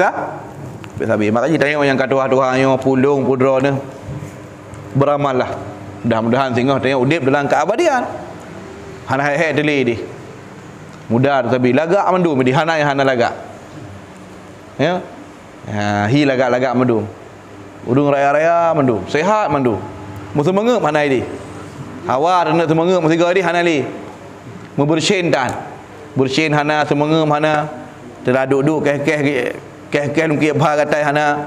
makanya tanya yang kata Tuhan pulung pudra ni beramallah. Mudah-mudahan sehingga tanya udip dalam keabadian. Hana he deli di. Mudah tapi lagak mendum di hana yang hana lagak. Ya. Hi lagak-lagak mendum. Udung raya-raya mendum, sehat mendum. Musuh mengep mana ini? Awak nak semengep mesti gadi hana li. Membersin tan. Bersin hana semengep hana. Teraduk-duk keh lungki apa kata hana.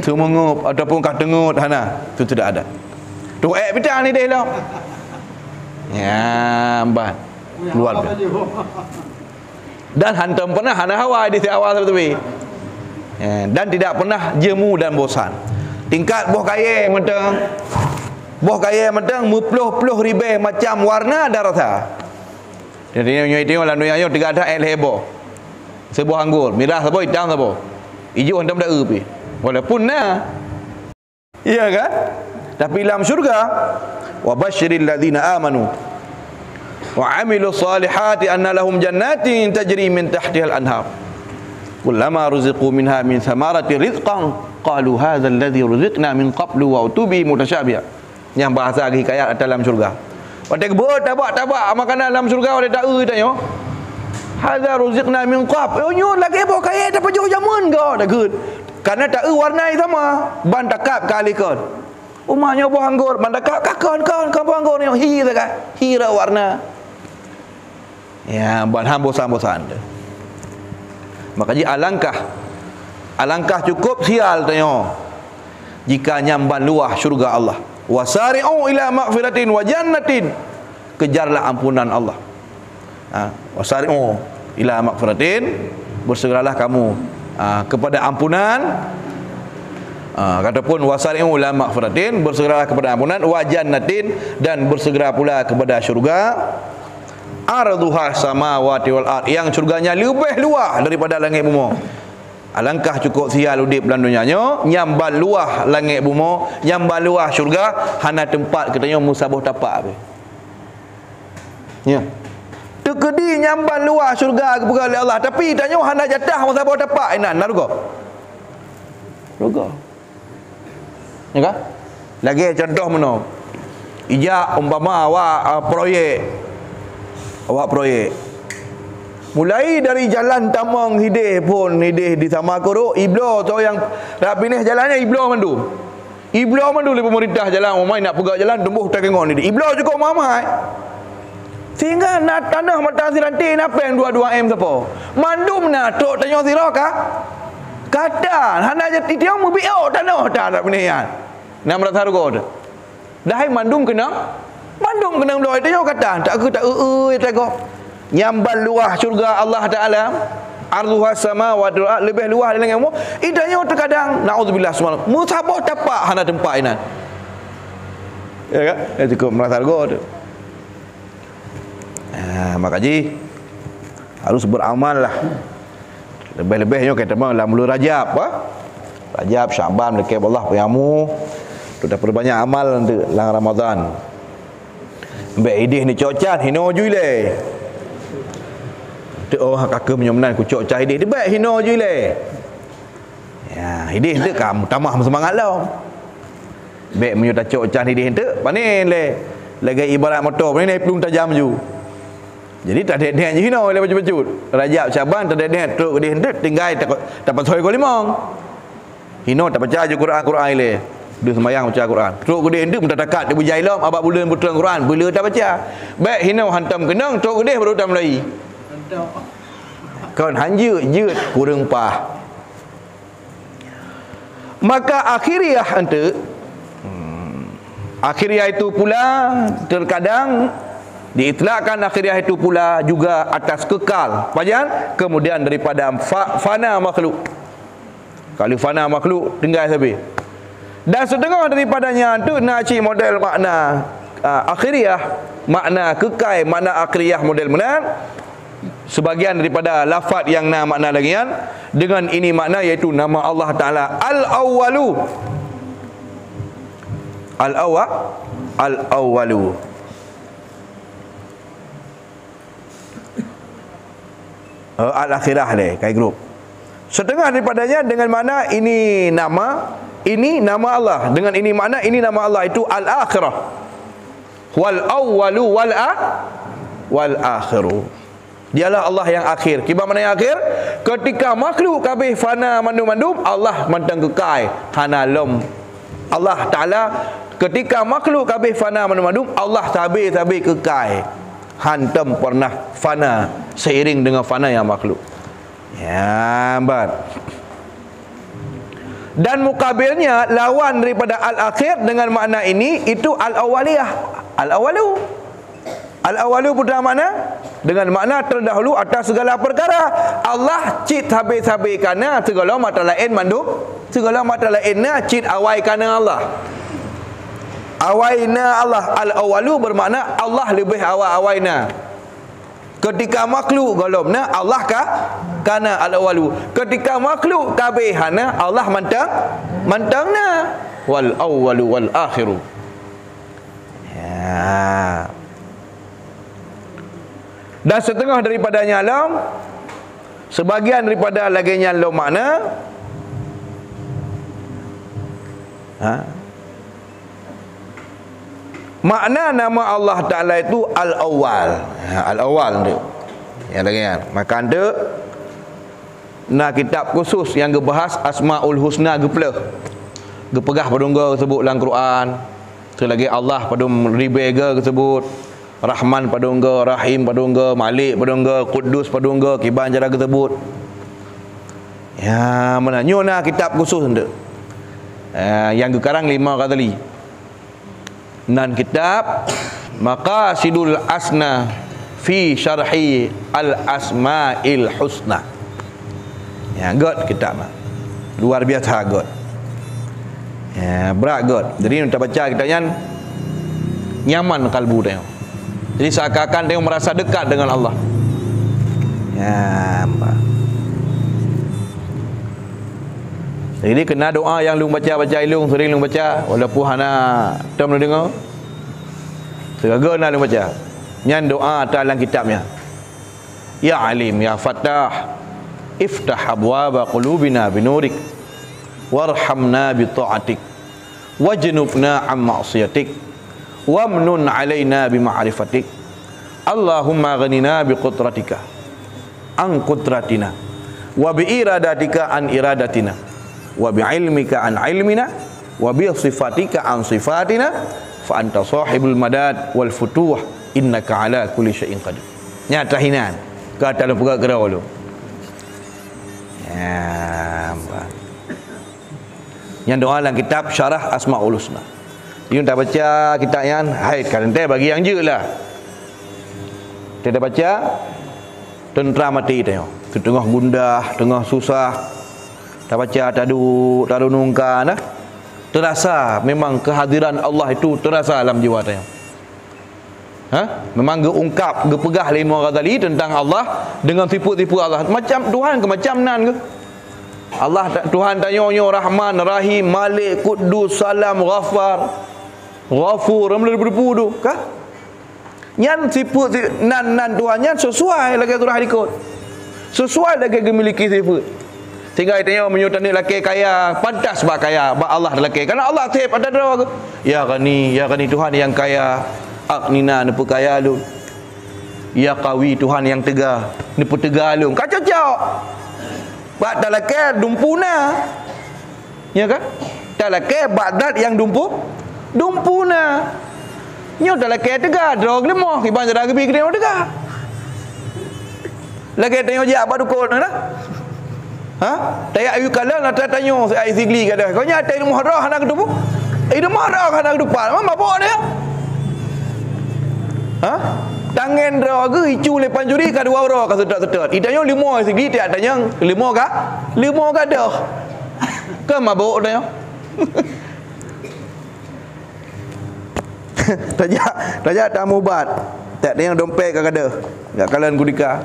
Semengep ataupun kah tengut hana. Itu tidak ada. Tu bidang ni deh lah. Ya, amban. Keluar. Dan hantam pernah hana hawa di awal tepi. Dan tidak pernah jemu dan bosan. Tingkat buah kaya mentang mupluh ribe macam warna ada rasa. Jadi tengok lah dunia tiga ada heboh. Sebuah anggur, merah sabo, hitam sabo. Hijau hentam dak pi. Walaupun iya kan? Tapi dalam syurga wa basyiril ladzina amanu wa amilus salihati anna lahum jannatin tajri min tahtiha al-anhar. Kullama ruziqu minha min thamarati rizqan qalu hadzal ladzi ruziqna min qablu wa utubi mutasyabiha. Yang bahasa hikayat dalam syurga. Pada kebut tabak makanan dalam syurga ada tak tanya. Hadza ruziqna min qab. Oh nyo lagi apa kaya dapat jauh jamun kau dah good. Karena tak warna sama ban takap kali kon. Umahnya buah anggur ban takap kakon buah anggur ni hira kan. Hira warna. Ya ban hambos-hambosan tu. Maka alangkah cukup sial tanya jika nyamban luah syurga Allah. Wasari'u ila maghfiratin wa jannatin. Kejarlah ampunan Allah. Wasari'u ila maghfiratin, bersegeralah kamu kepada ampunan. Katapun wasari'u ila maghfiratin, bersegeralah kepada ampunan, wa jannatin, dan bersegera pula kepada syurga. Arduha samawati wal ard, yang syurganya lebih luas daripada langit bumi. Alangkah cukup sial udip dalam dunianya, nyambal luah langit bumi, nyambal luah syurga, hana tempat katanya musabuh tapak. Ya. Tekedi nyambal luah syurga kepada oleh Allah, tapi tanya hana jatah musabuh tapak inan naruga. Ruga. Ya kan? Lagi contoh mana? Ijak umpama awak proyek. Mulai dari jalan Tamang Hidih pun Hidih di Samakoro, Iblo tu yang nak pindah jalannya Iblo mandu le pemerintah jalan umai nak pegak jalan tumbuh tak tengok ni. Iblo cukup mamai. Sehingga nak tanah mata siranti apa yang 22M siapa? Mandum nak tok tanya sira ka? Kadang hana je tiang mubio tanah tak pinihan. Nak merasa rugo. Dah mandum kena beloi tanya kata tak tengok. Nyambal luah syurga Allah Ta'ala, arduha samawati wal ard, lebih luah dari langit bumi. Idanya terkadang naudzubillah subhanahu musabah tapak hana tempat inan. Ya kan? Cukup merasa harga tu. Maka harus beramal lah. Lebih-lebihnya kata dalam bulan Rajab Rajab, Syaban, lekep Allah pengamu. Tu dah perbanyak amal dalam Ramadan. Mbak idih ni cocan hino juile. Tu kakak menyomenan ku cok cah idih dia baik hino juile. Ya, idih tu kamu tamah semangat lah. Baik menyudah cok cah idih tu panin le. Lagi ibarat motor ni pelung tajam ju. Jadi tak ada dia hino le baju-baju. Rajab Syaban tak ada dia truk dia tu tinggal tak pasal ko limang. Hino tak baca je Quran le. Dia sembahyang baca Quran. Truk gede hendak minta takat dia bujai lam abak bulan betul Quran. Bila tak baca. Baik hino hantam kenang truk gede baru dah mulai. Kau hanjut kurang pah. Maka akhiriah ente akhiriah itu pula terkadang diitlakkan akhiriah itu pula juga atas kekal. Pajan kemudian daripada fana makhluk. Kalau fana makhluk tinggal habis. Dan setengah daripadanya tu nak cik model makna akhiriah, makna kekal, makna akhiriah model benar. Sebagian daripada lafaz yang makna lagian dengan ini makna iaitu nama Allah Taala Al-Awwalu. Al-Awwalu. Al-Akhirah le kai grup. Setengah daripadanya dengan makna ini nama Allah, dengan ini makna ini nama Allah itu Al-Akhirah. Wal awwalu wal akhiru. Dialah Allah yang akhir. Kibar mana yang akhir? Ketika makhluk kabeh fana mandum-mandum, Allah mantang kekal hana lom. Allah Taala ketika makhluk kabeh fana mandum-mandum, Allah tabe kekal. Hantam pernah fana seiring dengan fana yang makhluk. Ya, bar. Dan mukabilnya lawan daripada al-akhir dengan makna ini itu al-awwaliyah. Al-awwalu. Al-awwalu pertama makna dengan makna terdahulu atas segala perkara. Allah cit habis-habis kana segala mata lain mandum, segala mata lainnya cit awai kana Allah. Awaina Allah. Al-awwalu bermakna Allah lebih awaina. Ketika makhluk golomna Allah kana al-awwalu. Ketika makhluk kabehana Allah mantangna wal awwalu wal akhiru. Ya. Dan setengah daripadanya alam, sebagian daripada laginya alam makna makna nama Allah Ta'ala itu Al-Awwal. Al-Awwal tu. Yang lagi kan. Maka ada nak kitab khusus yang gebahas Asmaul Husna geplah. Gepegah padungga sebut dalam Quran. Selagi Allah padung ribega sebut. Rahman padungga, Rahim padungga, Malik padungga, Quddus padungga, kiban cara sebut. Ya, mana nyona kitab khusus tu. Yang sekarang 5 kali. Nan kitab Maqasidul Asna fi Syarhi Al-Asma'il Husna. Ya, god kitab mah. Luar biasa god. Ya, berat god. Jadi kita baca kitabnya nyaman kalbu dia. Jadi seakan-akan dia merasa dekat dengan Allah. Ya, apa? Jadi kena doa yang lu baca ilung sering lu baca walaupun hana tem lu dengar. Segala nak lu baca. Nyan doa dalam kitabnya. Ya Alim ya Fattah iftah abwaba qulubina binurik warhamna bi ta'atik wajnubna am ma'siyatik wamnun alaina bi ma'rifatik. Allahumma ghanina bi qudratika an qudratina wa bi iradatika an iradatina wa bi ilmika an ilmina wa bi sifatika an sifatina fa anta sahibul madad wal futuh innaka ala kulli syai'in qadir. Nyata hinan kata dalam perkara gerau lu. Ya, yang doa dalam kitab Syarah Asmaul Husna. You dah baca kitab yang hai kan bagi yang je lah. Dia dah baca tentera mati tengok. Tengah gundah, tengah susah. Dah baca tadu nungkan dah. Terasa memang kehadiran Allah itu terasa dalam jiwa dia. Memang geungkap, gepegah 5 kali tentang Allah dengan tipu-tipu Allah. Macam Tuhan ke macam nan ke? Allah Tuhan tanya Rahman, Rahim, Malik, Quddus, Salam, Ghaffar, Ghafur, berdebu tu, kah? Nyan sifat nan Tuhan nyan sesuai lagi Tuhan ikut. Sesuai lagi memiliki sifat. Sehingga tanya menyutani laki kaya, pantas bak kaya, bak Allah laki. Karena Allah tip ada doa ke? Ya Ghani Tuhan yang kaya. Aknina nepu kaya lu. Ya Qawi Tuhan yang tegah, nepu tegah lu. Kacau cok. Bak tak laki dumpuna. Ya kan? Tak laki badat yang dumpuna. Nyo tak laki tegah, drog lemah, iban jara gebi kena tegah. Laki tanya je apa dukun dah. Tayak ayu kala nak tanya ai sigli kada. Kau nya tai muharrah nak tu. Itu marah nak depan. Mana bawa dia? Tangan draw ke icu lepan juri ka dua orang ka sedot-sedot. Idanya 5 sigli tiak tanya 5 ka? 5 ka dah. Ke mabuk dia? Tajak tamu ubat. Tak ada yang dompet ka kada. Enggak kalan gudika.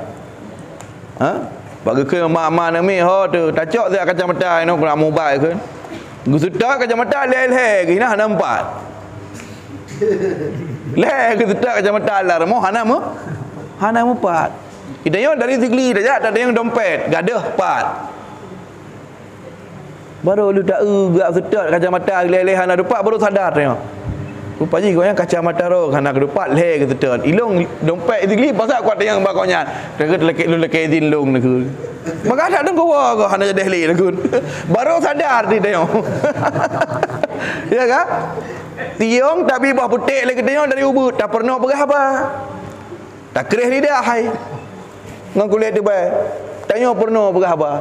Bagi ke mak-mak nami tu tacok dia kacamata ino kena mobile kan. Gusutak kacamata leh-leh ke hina nampak. Leh gusutak kacamata lah mo hana empat. Idanya dari sigli dah tak ada yang dompet, gadah 4. Baru lu tak gak sedot kacamata leh-leh hana dapat baru sadar tengok. Rupanya kau yang kacamata roh hana kedepat leh ke sedot. Ilung dompet sigli pasal kuat yang bakonya. Dekat lekek lu lekek din long nak. Maka ada dong kau hana jadi leh nak. Baru sadar dia tengok. Ya kan? Tiong tapi bah putik lagi tiong dari ubud tak pernah perah apa. Tak kereh lidah hai. Ngan kulit dia baik. Tanya pernah perah apa.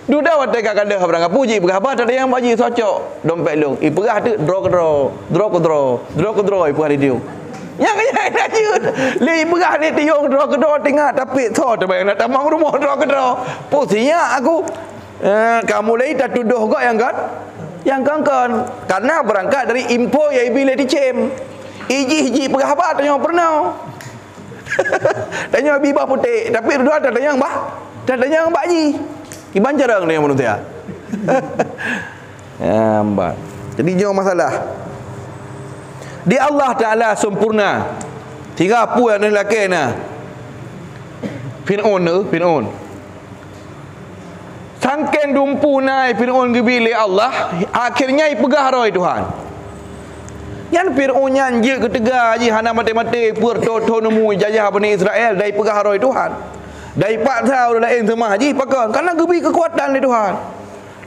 Duda watai kat kadah berangkat puji perah apa tak ada yang baji socok dompet lu. Perah tu draw ke draw ipu hari dia. Yang nak jut. Li perah ni tiong draw ke draw tengah tapi so terbayang nak tamang rumah draw ke draw. Pusingnya aku kamu lagi tak tuduh kau yang kan? Yang kan karena berangkat dari info yang bila dicem. Iji perah apa tanya pernah. Tanya bibah putih tapi dua tak tanya bah Tadanya ang baji. Iban jarang dia manusia. Ya, mbak. Jadi jangan masalah. Di Allah Taala sempurna. Tiga apa yang lelaki na? Fir'aun. Sangkeng dumpu nai Fir'aun gebili Allah, akhirnya ipegah roi Tuhan. Yan Fir'aun nyan je ketega je hana mati-mati pur to nemu jajah Bani Israel dai pegah roi Tuhan. Dai pak tahu lain semua haji pakai karena gebi kekuatan di Tuhan.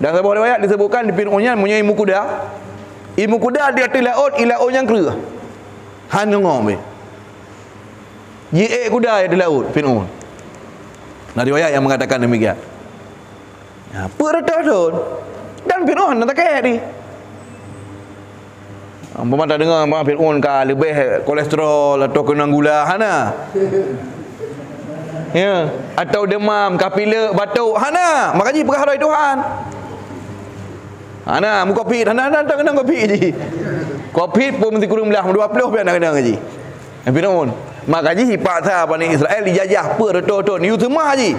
Dan sebuah riwayat disebutkan di Fir'aun nyan punya ilmu kuda. Ilmu kuda dia di laut, ilaut yang kera. Han ngom be. Ye kuda yang di laut Fir'aun. Nah riwayat yang mengatakan demikian. Ya, pertahun dan Fir'aun nak kaya ni. Umpama tak dengar Fir'aun ka lebih kolesterol atau kena gula hana. Ya, atau demam, kapila, batuk hana. Makanya perkara Tuhan. Hana, mu kopi, hana tak kena kopi je. Kopi pun mesti kurang belah 20 biar nak kena je. Fir'aun. Makanya paksa Bani Israel dijajah per-to-to ni semua haji.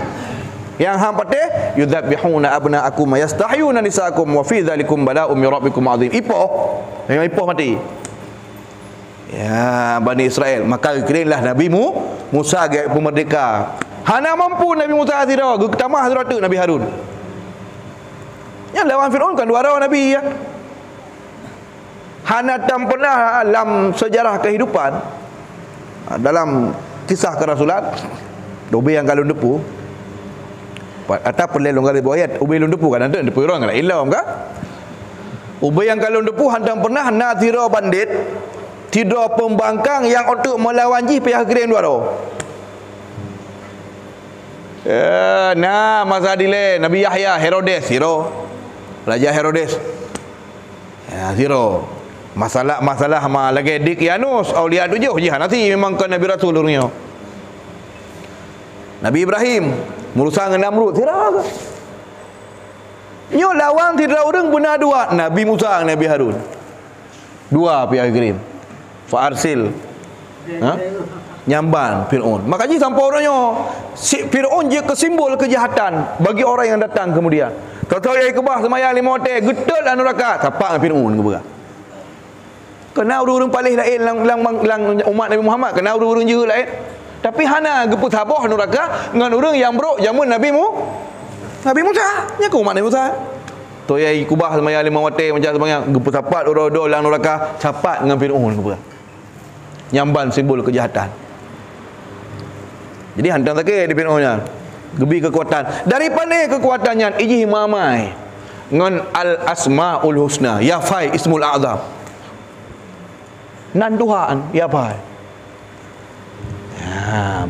Yang hang patih yudzabihuna abnaakum yastahyuna nisaakum wa fi dzalikum bala'um min rabbikum azim. Memang ipoh mati. Ya Bani Israel, maka kirimlah Nabi Musa ke pemerdeka. Hana mampu Nabi Musa azira, getamah hazrat Nabi Harun. Yang lawan Firaun kan dua orang Nabi ya. Hana tak pernah dalam sejarah kehidupan, dalam kisah kerasulan, dobe yang galon depu. Atau perlu longgar ibu ayat ubay lon depu kan ada depu orang kan ilam kan. Ubay yang galon depu hantam pernah nazira bandit, tidak pembangkang yang untuk melawan ji pihak keren dua orang. Nah masa dile Nabi Yahya Herodes Raja Herodes. Ya zero. Masalah ma lagi dik Yanus aulia 7 je nanti memang kan Nabi Rasul dunia. Nabi Ibrahim murusan dengan Namrud tira ke? Nyo lawan tira orang benar dua Nabi Musa dengan Nabi Harun. Dua pihak kirim. Fa arsil. Nyamban Fir'aun. Makanya sampai orangnya Fir'aun je kesimbol kejahatan bagi orang yang datang kemudian. Tahu-tahu yang kebah semayang 5 hotel getul anu rakaat tapak Fir'aun ke berat. Kena urung paling lain lang umat Nabi Muhammad kena urung je lain. Tapi hana geput habah neraka dengan orang yang bro zaman Nabi Musa. Nya ke umat Nabi Musa. Tu yai kubah semayang 5 hotel macam semayang geput sapat orang lang neraka capat dengan Fir'aun ke berat. Nyamban simbol kejahatan. Jadi hantar sakit di Fir'aunnya. Gebi kekuatan. Daripada kekuatannya ijih mamai ngan al-asmaul husna, ya fai ismul a'zam. Nan Tuhan, ya fai. Ya,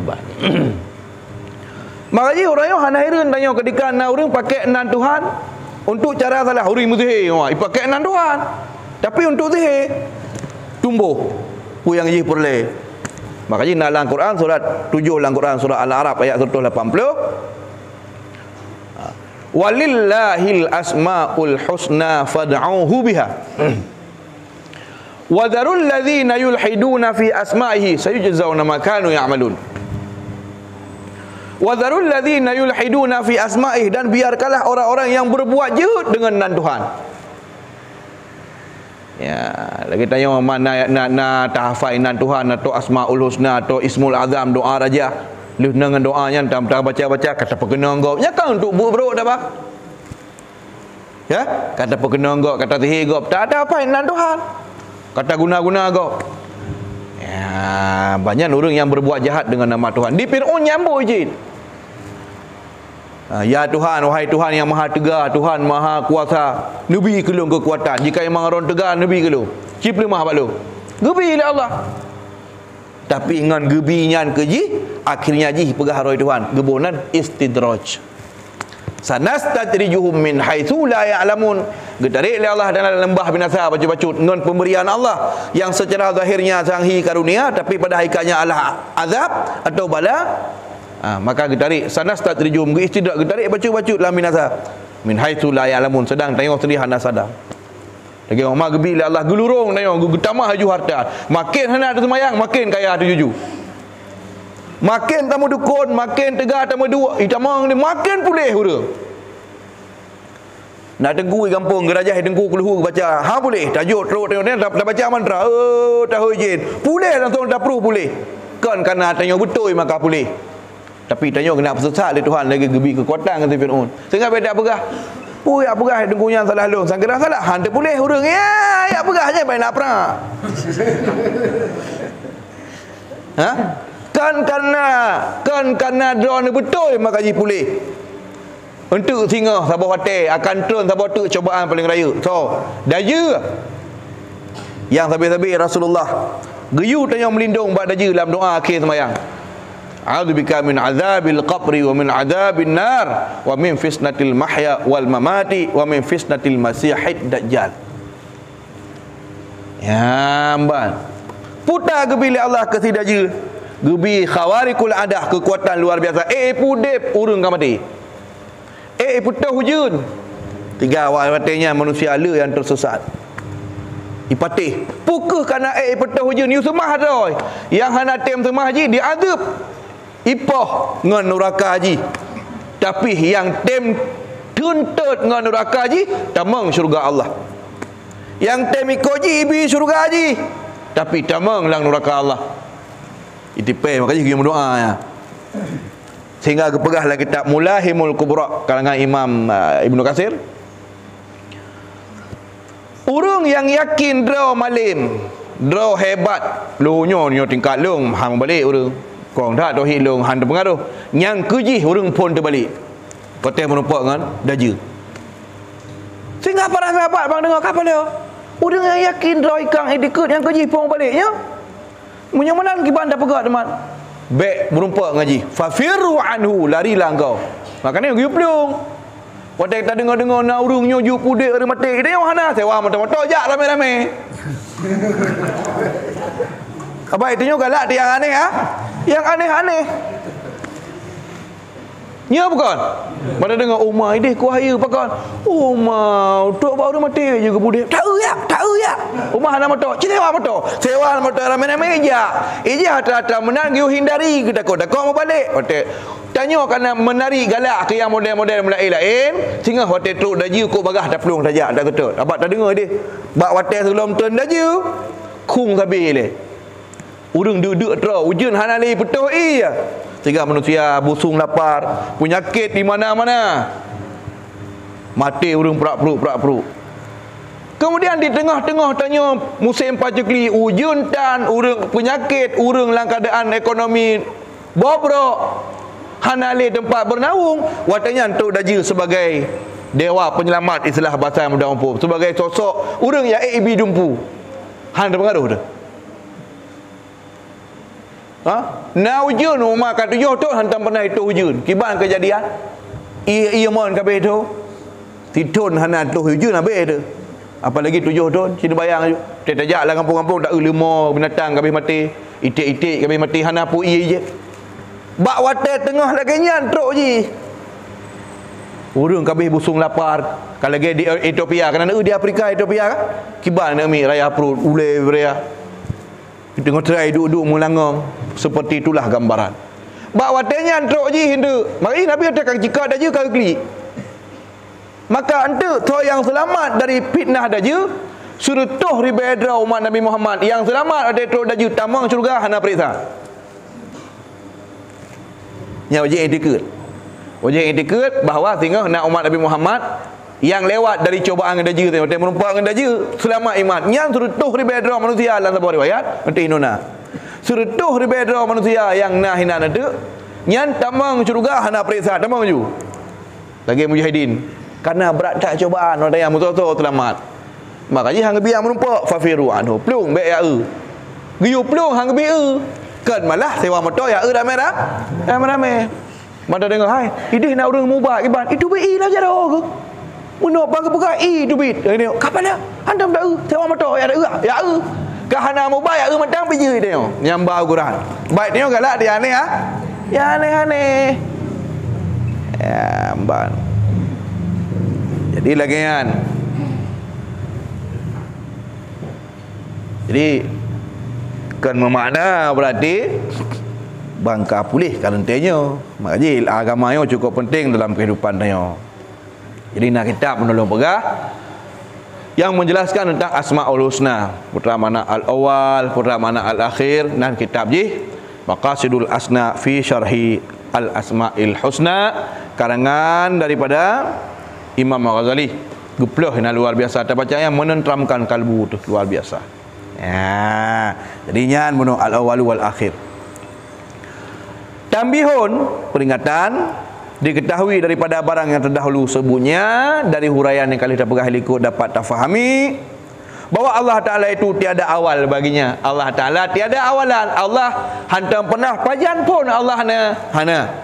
makanya orang yang hana heran tanya ketika orang pakai nan Tuhan untuk cara salah orang muzihir, pakai nan Tuhan. Tapi untuk zihir tumbuh pu yang ijih perle. Makanya dalam Quran surat 7 dalam Quran surah Al-A'raf ayat 180. Walillahil asmaul husna fad'uhu biha. Wa dharul ladzina yulhiduna fi asma'ihi sayujzauna ma kanu ya'malun. Wa dharul ladzina yulhiduna fi asma'ihi, dan biarkanlah orang-orang yang berbuat jahat dengan nan Tuhan. Ya, lagi tanya mana nak tahfaz nan Tuhan atau asmaul husna atau ismul azam doa raja. Lu dengan doanya tak baca-baca kata perkena engkau. Ya kan untuk buruk dah bah. Ya, kata perkena engkau, kata sihir engkau. Tak ada apa nan Tuhan. Kata guna-guna engkau. Ya, banyak orang yang berbuat jahat dengan nama Tuhan. Di Fir'aun nyambung je. Ya Tuhan, wahai Tuhan yang maha tegar, Tuhan maha kuasa, Nabi kelung kekuatan. Jika memang orang tegar, Nabi kelung cip lemah balu gebi oleh Allah. Tapi dengan gebinya keji, akhirnya ji pegah roi Tuhan gebonan istidraj. Sanastadrijuhum min haitsu la ya'lamun. Getarik oleh Allah dalam lembah binasa bacut-bacut dengan pemberian Allah yang secara zahirnya sanghi karunia, tapi pada hakikatnya Allah azab atau bala. Maka getarik sanastadrijuhum istidrak getarik bacut-bacut dalam binasa min haitsu la ya'lamun, sedang tengok sendiri hana sadar. Lagi orang gebi oleh Allah gelurung tengok getamah haju harta. Makin hana ada semayang makin kaya ada juju. Makin tamu dukun, makin tegar tamu dua, itamang ni makin pulih hura. Nak tenggu di kampung gerajah tenggu keluhu baca. Ha boleh tajuk teruk tengok ni dah baca mantra. Tahu izin. Pulih langsung dah perlu pulih. Kan kerana tanya betul maka pulih. Tapi tanya kena sesat oleh Tuhan lagi gebi kekuatan kata Firaun. Sehingga beda begah. Ui apa gah tenggunya salah long. Sangkira salah han pulih urang. Ya apa gah je baik nak perak. Ha? Kan karena drone betul maka ji pulih. Untuk singa sabah hotel akan turun sabah tu cobaan paling raya. So, daya yang sabi-sabi Rasulullah geyu tanya melindung bak daya dalam doa akhir sembahyang. A'udzubika min azabil qabri wa min azabin nar wa min fitnatil mahya wal mamati wa min fitnatil masihid dajjal. Ya, amban. Putar gebi Allah ke si daya. Gebi khawarikul adah, kekuatan luar biasa. Pudip urang ka mati. Putih hujun. Tiga awal matinya manusia ala yang tersesat. Ipatih. Pukul kerana putih hujun. You semah dah. Yang hana tem semah haji diadab. Ipah ngan neraka haji. Tapi yang tem tuntut ngan neraka haji tamang syurga Allah. Yang tem ikoji ibi syurga haji. Tapi tamang lang neraka Allah. Itipai makanya kita berdoa ya. Sehingga kepegahlah kitab Mulahimul Kubra kalangan Imam Ibnu Katsir. Urang yang yakin draw malim, draw hebat, lunyo nyo tingkat lung hang balik urang. Kong dak tauhid lung han pengaruh. Yang kejih urang pun terbalik. Kote menumpak dengan daja. Sehingga para sahabat bang dengar kapal dia. Urang yang yakin draw ikang edikut yang kejih pun baliknya. Menyamanan kiban dah pegak teman. Baik merumpak ngaji. Fafiru anhu, larilah engkau. Maknanya giup pelung. Pada kita dengar-dengar nak urung nyoju pudik ada mati. Dia yang mana? Sewa mata-mata jak ramai-ramai. Apa itu galak dia yang aneh ha? Yang aneh-aneh. Ya bukan? Pada dengar umah ini kuahaya pakan. Umah tok baru mati je ke pudik. Tak ya. Umah nak mata. Sewa mata ramai-ramai je. Ija hata-hata menang giu hindari ke takut-takut mau balik. Hotel tanya kerana menari galak ke yang model-model lain sehingga hotel tu daji kok bagah dah pelung tajak dah ketut. Abang tak dengar dia. Bak hotel sebelum turun daji kung sabi le. Urang duduk terus ujun hanali petuh ya. Sehingga manusia busung lapar, penyakit di mana-mana. Mati urang perak-peruk. Kemudian di tengah-tengah tanya musim pacekli ujun dan urang penyakit, urang dalam keadaan ekonomi bobrok. Hanali tempat bernaung, watanya untuk daji sebagai dewa penyelamat istilah bahasa muda umpu, sebagai sosok urang yang ibi dumpu. Han ada pengaruh dah. Ha? Na ujun rumah kat tujuh tu hantam pernah itu ujun. Kiban kejadian. Ia mon kabeh tu. Tidun hana tu ujun habis tu. Apalagi tujuh tu, sini bayang aju. Tak tajak lah kampung-kampung tak lima binatang kabeh mati. Itik-itik kabeh mati hana pu je. Bak watai tengah lagi nyan truk je. Urang kabeh busung lapar. Kalau lagi di Ethiopia, kerana di Afrika Ethiopia kan. Kiban nak ambil raya perut ulai beria. Tengok try duduk mulangang. Seperti itulah gambaran. Bak watainya truk je hindu. Mari Nabi katakan jika daja kau klik. Maka ante tu yang selamat dari fitnah daja suruh tuh ribadra umat Nabi Muhammad yang selamat ada truk daja tamang syurga hana periksa. Yang wajib etikut bahawa sehingga nak umat Nabi Muhammad yang lewat dari cobaan dengan daja tengok merumpak dengan daja selamat iman yang suruh tuh ribadra manusia dalam sebuah riwayat nanti inuna suruh tuh ribadra manusia yang nah hina nanti yang tamang syurga hana periksa tamang ju lagi mujahidin karena berat tak cobaan ada yang musuh-musuh selamat makanya hang biar merumpak fafiru anhu plung baik ya giu plung hang biar kan malah sewa motor ya ramai-ramai. Mana dengar hai, idih nak urang mubah iban. Itu bi lah jara ke. Mun bang buka itu bit. Ini kapan dia? Andam dah sewa motor ya ya. Kahana mubah ya mentang biji dia. Nyambah Quran. Baik dia galak dia aneh ah. Ya aneh-aneh. Ya amban. Jadi lagi kan. Jadi kan memakna berarti bangka pulih karantinyo. Maknanya agama yo cukup penting dalam kehidupan yo. Jadi nak kitab menolong pegah yang menjelaskan tentang Asmaul Husna, putra mana al-awwal, putra mana al-akhir, dan kitab ji Maqasidul Asna fi Syarhi Al-Asma'il Husna, karangan daripada Imam Ghazali. Geploh yang luar biasa, terbaca yang menenteramkan kalbu tu luar biasa. Ya, jadinya bunuh al-awwal wal akhir. Tambihun, peringatan, diketahui daripada barang yang terdahulu sebutnya dari huraian yang kali terpegah ikut dapat terfahami bahawa Allah Ta'ala itu tiada awal baginya. Allah Ta'ala tiada awalan. Allah hantam pernah pajan pun Allah hana.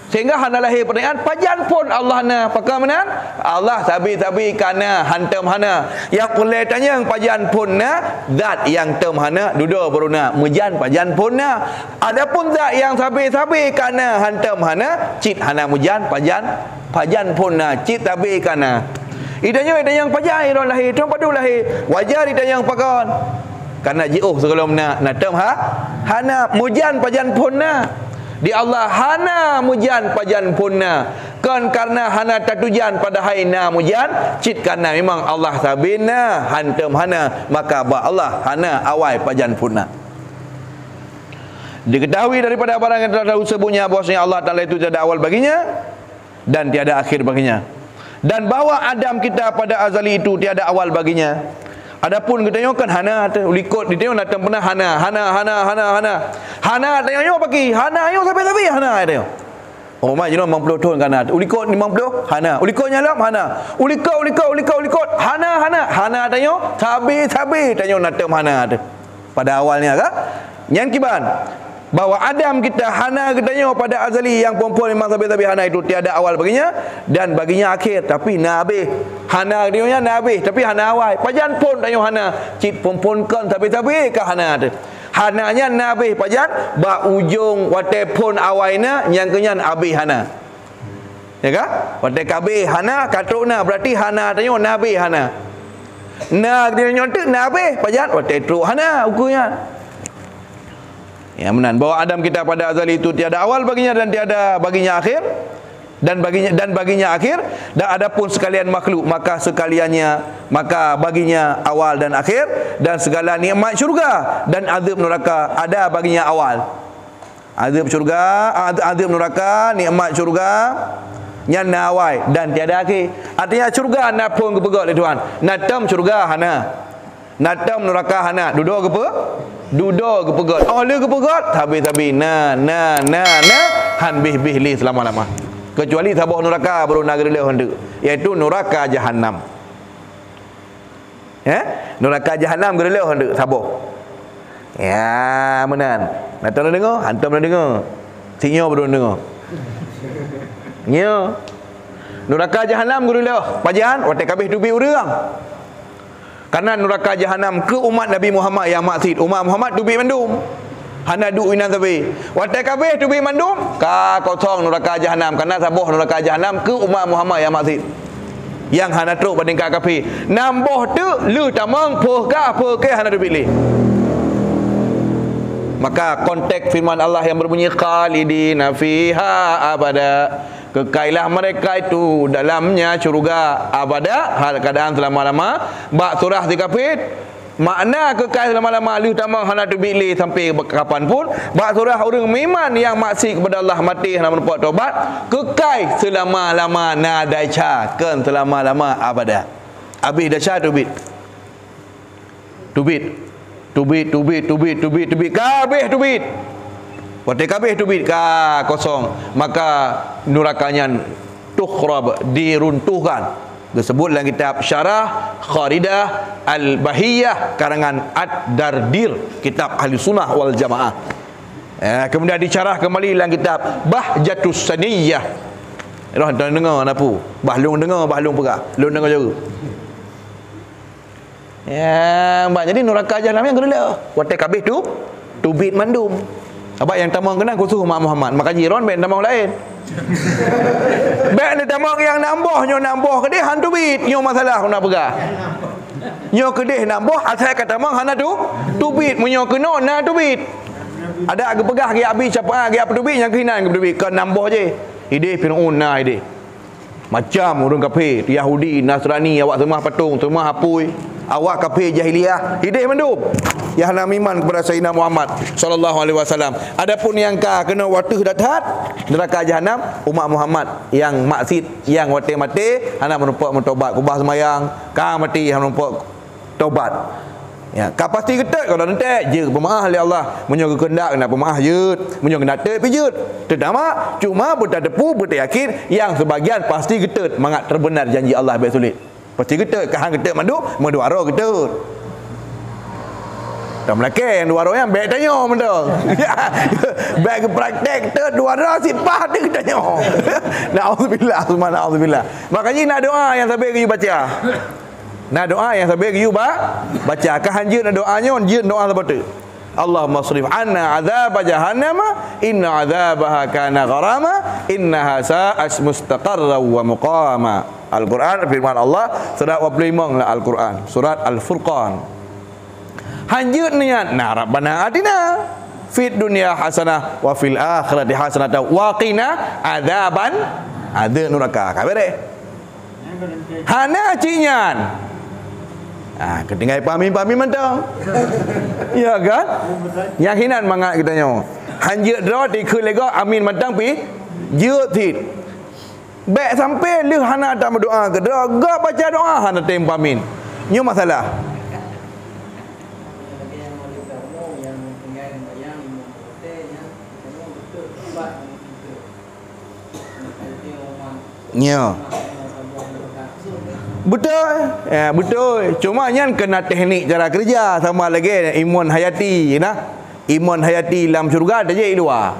Sehingga hana lahir pertanyaan pajan pun Allah hana. Pakar mana? Allah tabi kana hantam hana. Yang boleh tanya pajan pun na zat yang tem hana duduk beruna mujan pajan pun na. Adapun zat yang tabi kana hantam hana cit hana mujan pajan pun na cit tabi kana. Idanya yang pajan iron lahir tu padu lahir. Wajar idanya yang pakon. Karena jiuh sebelum na tem hana mujan pajan pun na. Di Allah hana mujan pajan punna kan karena hana tatujan pada haina mujan cit karena memang Allah sabina hantam hana maka ba Allah hana awai pajan punna. Diketahui daripada barang yang telah sebutnya bahwasanya Allah Ta'ala itu tiada awal baginya dan tiada akhir baginya, dan bahawa Adam kita pada azali itu tiada awal baginya. Adapun kita tengok kan hana ulikot dia tengok datang pernah hana tengok bagi hana ayo sampai hana dia. Oh mak jenis 50 tahun kan ulikot 50 hana ulikot nyalam hana ulikot hana tengok sabi tengok datang hana tu pada awalnya kan nyan kiban bahawa Adam kita hana katanya pada azali yang perempuan memang sabi hana itu tiada awal baginya dan baginya akhir tapi nabi hana dia nabi tapi hana awal pajan pun tanya hana cit perempuan kan sabi ke hana tu hananya nabi pajan ba ujung wate pun awalnya yang kenyan abi hana ya kan wate kabe hana katruna berarti hana tanya nabi hana na dia nyontek nabi pajan wate tru hana ukurnya. Ya menan bahawa Adam kita pada azali itu tiada awal baginya dan tiada baginya akhir dan baginya akhir, dan adapun sekalian makhluk maka baginya awal dan akhir, dan segala nikmat syurga dan azab neraka ada baginya awal. Azab neraka, nikmat syurga yang nawai dan tiada akhir. Artinya syurga nak pun kepegot tuan. Natam syurga hana. Natam neraka hana. Duduk kepegot. Oleh kepegot tabi na han bih li selama-lama. Kecuali tabuh neraka baru negeri le hendak, iaitu neraka jahanam. Neraka jahanam gere le hendak tabuh. Ya, menan. Natam dengar, hantam dengar. Sinyo baru dengar. Nyo. Neraka jahanam gere le pajan wate kabeh dubi urang. Karena neraka jahanam ke umat Nabi Muhammad yang maksud umat Muhammad tubi mandum hana du inan tabi watai kabeh tubi mandum ka kosong neraka jahanam karena sabuh neraka jahanam ke umat Muhammad yang maksud yang hana truk banding ka kafi namboh tu lu tamang poh ka apa ke hana tubi li. Maka konteks firman Allah yang berbunyi khalidina fiha abada, kekailah mereka itu dalamnya syurga abada hal keadaan selama-lama. Bak surah 30 makna kekal selama-lama li tamang hana tu bili sampai kapan pun. Bak surah orang iman yang maksiat kepada Allah mati hana mendapat taubat kekal selama-lama nadacha kan selama-lama abada. Habis dacha tubit kabeh tubit wate kabeh tubit ka kosong, maka nerakanya tukhrab diruntuhkan. Disebut dalam kitab Syarah Kharidah Al-Bahiyah karangan Ad-Dardir, kitab Ahli Sunnah wal Jamaah. Kemudian dicarah kembali dalam kitab Bahjatus Saniyah. Dah dengar napu bahlung pegah lu dengar juga. Ya, jadi neraka jahanam yang gede wate kabeh tu tubit mandum. Abang yang tamang kenal khusus Mak Muhammad, maka jiron ben tamang lain. Ben tamang yang nambah ke dia hantu bit, nyo masalah nak pegah. Nyo ke dia nambah asal kata tamang hana tu tubit, menyo kena na tubit. Ada agak pegah gi abi siapa gi apa dubi yang kehinan ke dubi kan nambah je. Ide Firaun nah ide. Macam orang kafir, Yahudi, Nasrani, awak semua patung, semua hapui. Awak kafir jahiliyah, ide mendub. Yang nak iman kepada Sayyidina Muhammad sallallahu alaihi wasallam. Adapun yang kena watu datat neraka jahanam umat Muhammad yang maksud yang mati hana menumpak mentobat kubah semayang, ka mati hana menumpak taubat. Ya, ka pasti ketat kalau nanti je pemaah oleh Allah, menyo kehendak kena pemaah jeut, menyo kena tek pijut. Terdama cuma bertadepu beryakin yang sebagian pasti ketat mangat terbenar janji Allah baik sulit. Pasti ketat kahang ketat madu aro ketat. Tak melakeh yang dua orang yang baik tanya benda. Baik ke praktek ter dua orang sipah dia tanya. Na'udzubillah, subhanallah. Makanya nak doa yang sampai ke you baca. Nak doa yang sampai ke you baca. Kahan je nak doanya je doa seperti Allahumma srif anna azab jahannam inna azabaha kana gharama innaha sa'as mustaqarra wa muqama. Al-Quran firman Allah surat 45 lah Al-Quran, surat Al-Furqan. Hanjut niat na rabbana atina fid dunya hasanah wa fil akhirati hasanah wa qina adzaban neraka. Kabere. Hana cinyan. Ketinggai pami mentang. Ya kan? Yang hinan mangat kita nyo. Hanjut dro di ke lega amin mentang pi jeut tit. Baik sampai lu hana tak berdoa ke dro ga baca doa hana tem pamin. Nyo masalah. Ya. Betul. Ya, betul. Cuma yang kena teknik cara kerja sama lagi imun hayati nah. Imun hayati dalam syurga ada je luar.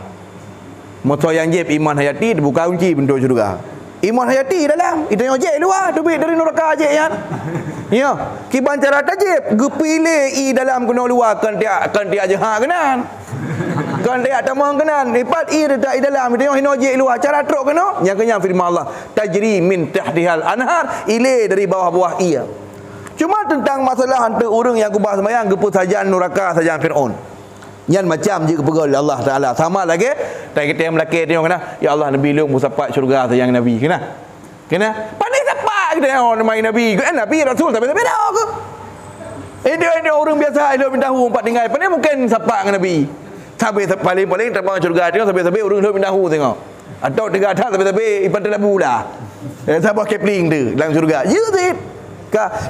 Motor yang jeb iman hayati dibuka kunci bentuk syurga. Iman hayati dalam itu yang je luar duit dari neraka je kan. Ya, kiban cara tajib gepile dalam kena luar kan dia je ha kenan. Kan dia tamang kenan lipat tak dalam itu yang hinoje luar cara truk kena yang kenyang firman Allah tajri min tahtihal anhar ile dari bawah-bawah ia. Cuma tentang masalah hantu urang yang kubah semayang gepu sajaan neraka sajaan Firaun. Yang macam je kepegal Allah Taala sama lagi tak kita yang melaki tengok kena ya Allah Nabi lu musapat syurga sayang Nabi kena pandai sapak kita nama Nabi kan Nabi Rasul tapi beda ke dia orang biasa dia minta tahu empat tinggal pandai mungkin sapak dengan Nabi sampai paling terbang syurga tengok sampai orang dia minta tahu tengok atau tiga atas sampai ipan dalam bulan sabar kepling tu dalam syurga ya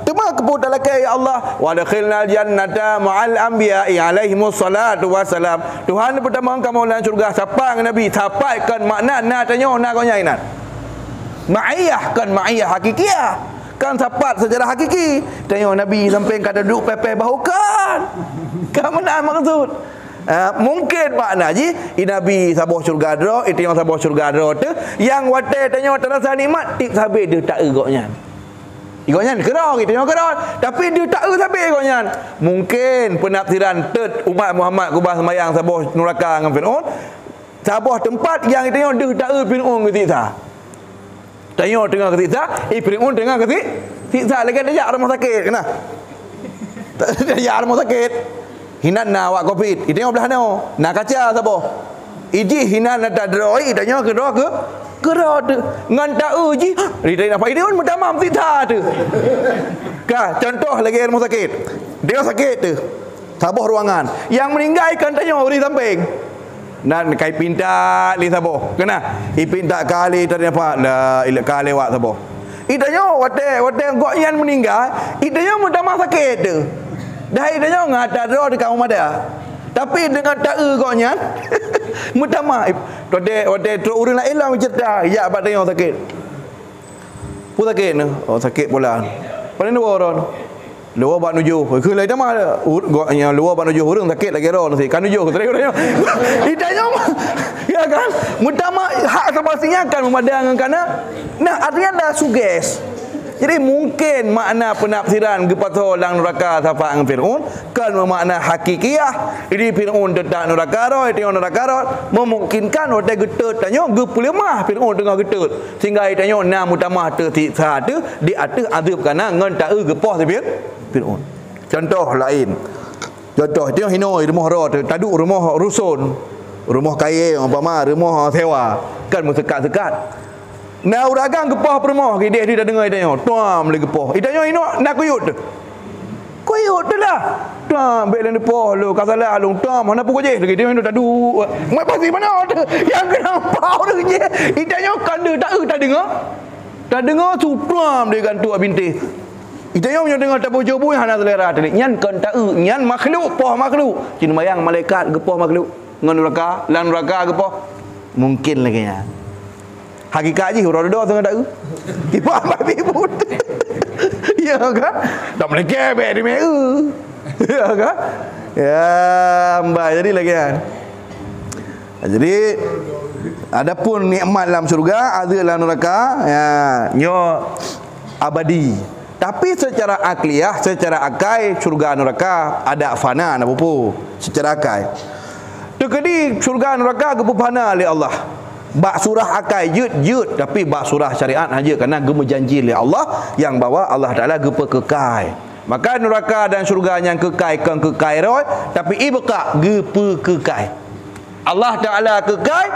Tuma keputar lagi ya Allah wa dakhilnal jannata ma'al anbiya'i alaihimus salatu wassalam. Tuhan pertama kamu dalam syurga siapa dengan Nabi sampaikan makna nak tanya nak kau nyainan. Ma'iyah kan ma'iyah hakikiah. Kan sapat sejarah hakiki. Tanya Nabi sampai kata duduk pepe bahu kan. Kamu nak maksud mungkin makna ji Nabi sabuh syurga dro itu yang sabuh syurga dro tu yang wate tanya terasa nikmat tip sabe dia tak egoknya. Igoknya kerang kita kerang tapi dia tak sampai igoknya. Mungkin penafsiran third umat Muhammad kubah semayang sabuh neraka dengan Firaun. Sabuh tempat yang kita dia tak Firaun kesiksa. Tanya tengah kesiksa, Firaun tengah kesiksa lagi dia rumah sakit kena. Dia rumah sakit. Hinan na awak Covid. Itu belah no. Nak kaca sabuh. Iji hinan ada droi tanya ke doa ke kerot ngan tahu ji dia apa dia pun mendamam sita tu ka contoh lagi rumah sakit dia sakit tu sabuh ruangan yang meninggal kan tanya uri samping nan kai pinta li sabuh kena pinta kali tadi apa la ila kali wak sabuh itanya wate gok yang meninggal itanya mendamam sakit tu dah itanya ngata ro dekat rumah dia tapi dengan tak goknya mutama wate urang lain lah cerita ya abad tengok sakit pun sakit ni sakit pula pada dua orang luar bak nuju ke lain mah goknya luar bak nuju urang sakit lagi ro nasi kan nuju tadi orangnya idanya ya kan mutama hak semestinya kan memadang kana nah artinya dah suges. Jadi mungkin makna penafsiran gepatho lang neraka safa ang Firaun kan bermakna hakikiah. Jadi Firaun dedak neraka ro, itu neraka ro memungkinkan otak getut tanya gepulemah Firaun tengah getut. Sehingga tanya na mutamah tersiksa tu di atas azab kana ngan tak gepoh Firaun. Contoh lain. Contoh tengok hinoi rumah ro taduk rumah rusun. Rumah kaya umpama rumah sewa. Kan sekat-sekat. Nah uragang gepah rumah dia dah dengar dia tengok. Tuam le gepah. Itanya hino nak kuyut tu. Kuyut tu lah. Tuam bek le depoh lu kasalah lu tuam mana pun je lagi dia hino taduk. Mai pasti mana tu. Yang kena pau tu je. Itanya kan dia tak dengar. Tak dengar tu tuam dia gantu bintih. Itanya punya dengar tak bojo-bojo hana selera tadi. Nyan kan tak nyan makhluk poh makhluk. Cin mayang malaikat gepah makhluk. Ngan neraka, lan neraka gepah. Mungkin lagi nya. Hakikat je huruf doa tengah tak. Ipa babi pun. Ya kan? Tak boleh kebek di meu. Ya kan? Ya, mbak jadi lagi kan. Jadi adapun nikmat dalam syurga, ada dalam neraka, ya, nyo abadi. Tapi secara akliyah, secara akai, syurga neraka ada fana nak pupu. Secara akai. Tekedi syurga neraka gepu fana oleh Allah. Bak surah akai jut tapi bak surah syariat saja kerana gemu janji oleh Allah yang bawa Allah Taala gepu kekai. Maka neraka dan syurga yang kekai kan kekai roy tapi ibqa gepu kekai. Allah Taala kekai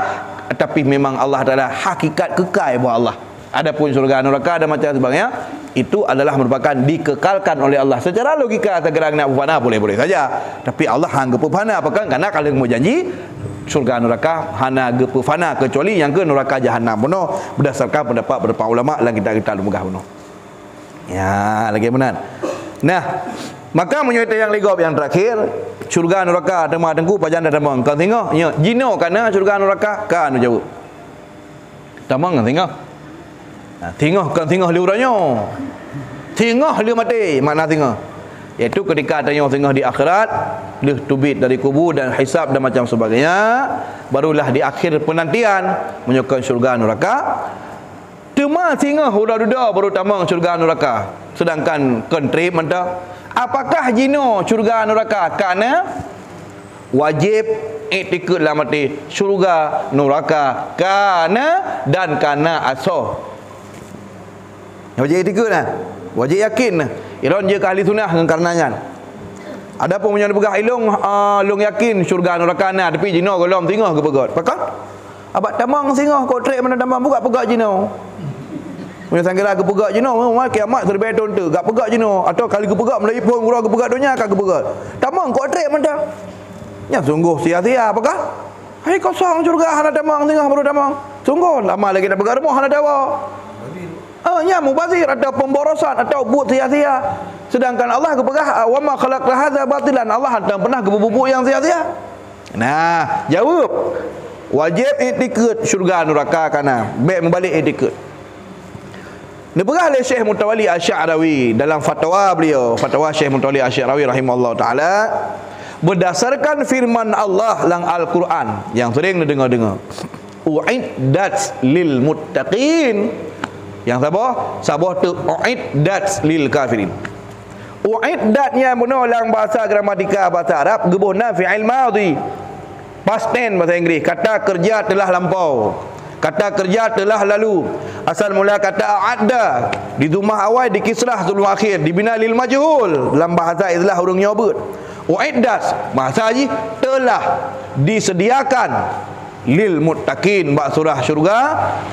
tapi memang Allah Taala hakikat kekai buat Allah. Adapun syurga neraka dan macam sebagainya itu adalah merupakan dikekalkan oleh Allah. Secara logika segerang nak berfana boleh-boleh saja. Tapi Allah hang gepu fana apakah? Karena kalau mau janji syurga neraka hana gepu fana kecuali yang ke neraka jahanam benar berdasarkan pendapat beberapa ulama dalam kitab-kitab lumgah benar. Ya, lagi benar. Nah, maka menyuai yang legop yang terakhir, syurga neraka tema tengku pajan dah tamang. Kau tengok, nya jino kana syurga neraka kan jauh. Tamang kan tengok. Nah, tengok kan tengok liuranya. Tengok liur mati, makna tengok. Iaitu ketika tengok di akhirat, dia tubit dari kubur dan hisab dan macam sebagainya, barulah di akhir penantian menyokong syurga neraka. Cuma tengok huda-huda baru tamang syurga neraka. Sedangkan kontrib mentah, apakah jino syurga neraka? Karena wajib iktikad dalam mati syurga neraka karena dan karena asal. Wajib iktikad lah. Wajib yakin lah. Iron je ke ahli sunnah dengan karenanya. Ada pun punya pegah ilung long yakin syurga neraka na tapi jino golom tengah ke pegat. Pakak? Abak tamang singah kau trek mana tamang buka pegat jino. Punya sangkira ke pegat jino, mai kiamat serba tonte, gak pegat jino atau kali ke pegat Melayu pun gurau ke pegat dunia kak ke pegat. Tamang kau trek mana? Ya sungguh sia-sia apakah? Hai kosong syurga hana tamang tengah baru tamang. Sungguh lama lagi nak pegat rumah hana dawa. Ya mubazir atau pemborosan atau buat sia-sia. Sedangkan Allah kepegah wa ma khalaqna hadza batilan. Allah tak pernah kebubuk yang sia-sia. Nah, jawab. Wajib iktikad syurga neraka kana. Baik membalik iktikad. Dibegah oleh Syekh Mutawalli Asy-Sya'rawi dalam fatwa beliau, fatwa Syekh Mutawalli Asy-Sya'rawi rahimahullah taala, berdasarkan firman Allah dalam Al-Quran yang sering dengar-dengar. Uiddat lil muttaqin. Yang sabah tu uiddat lil kafirin. Uiddatnya benar dalam bahasa gramatika bahasa Arab gebuna fi'il madhi. Past tense bahasa Inggeris. Kata kerja telah lampau. Kata kerja telah lalu. Asal mula kata a'adda di dhammah awal di kisrah sebelum akhir dibina lil majhul dalam bahasa istilah huruf nyabut. Uiddat bahasa haji telah disediakan lil muttaqin bak surah syurga,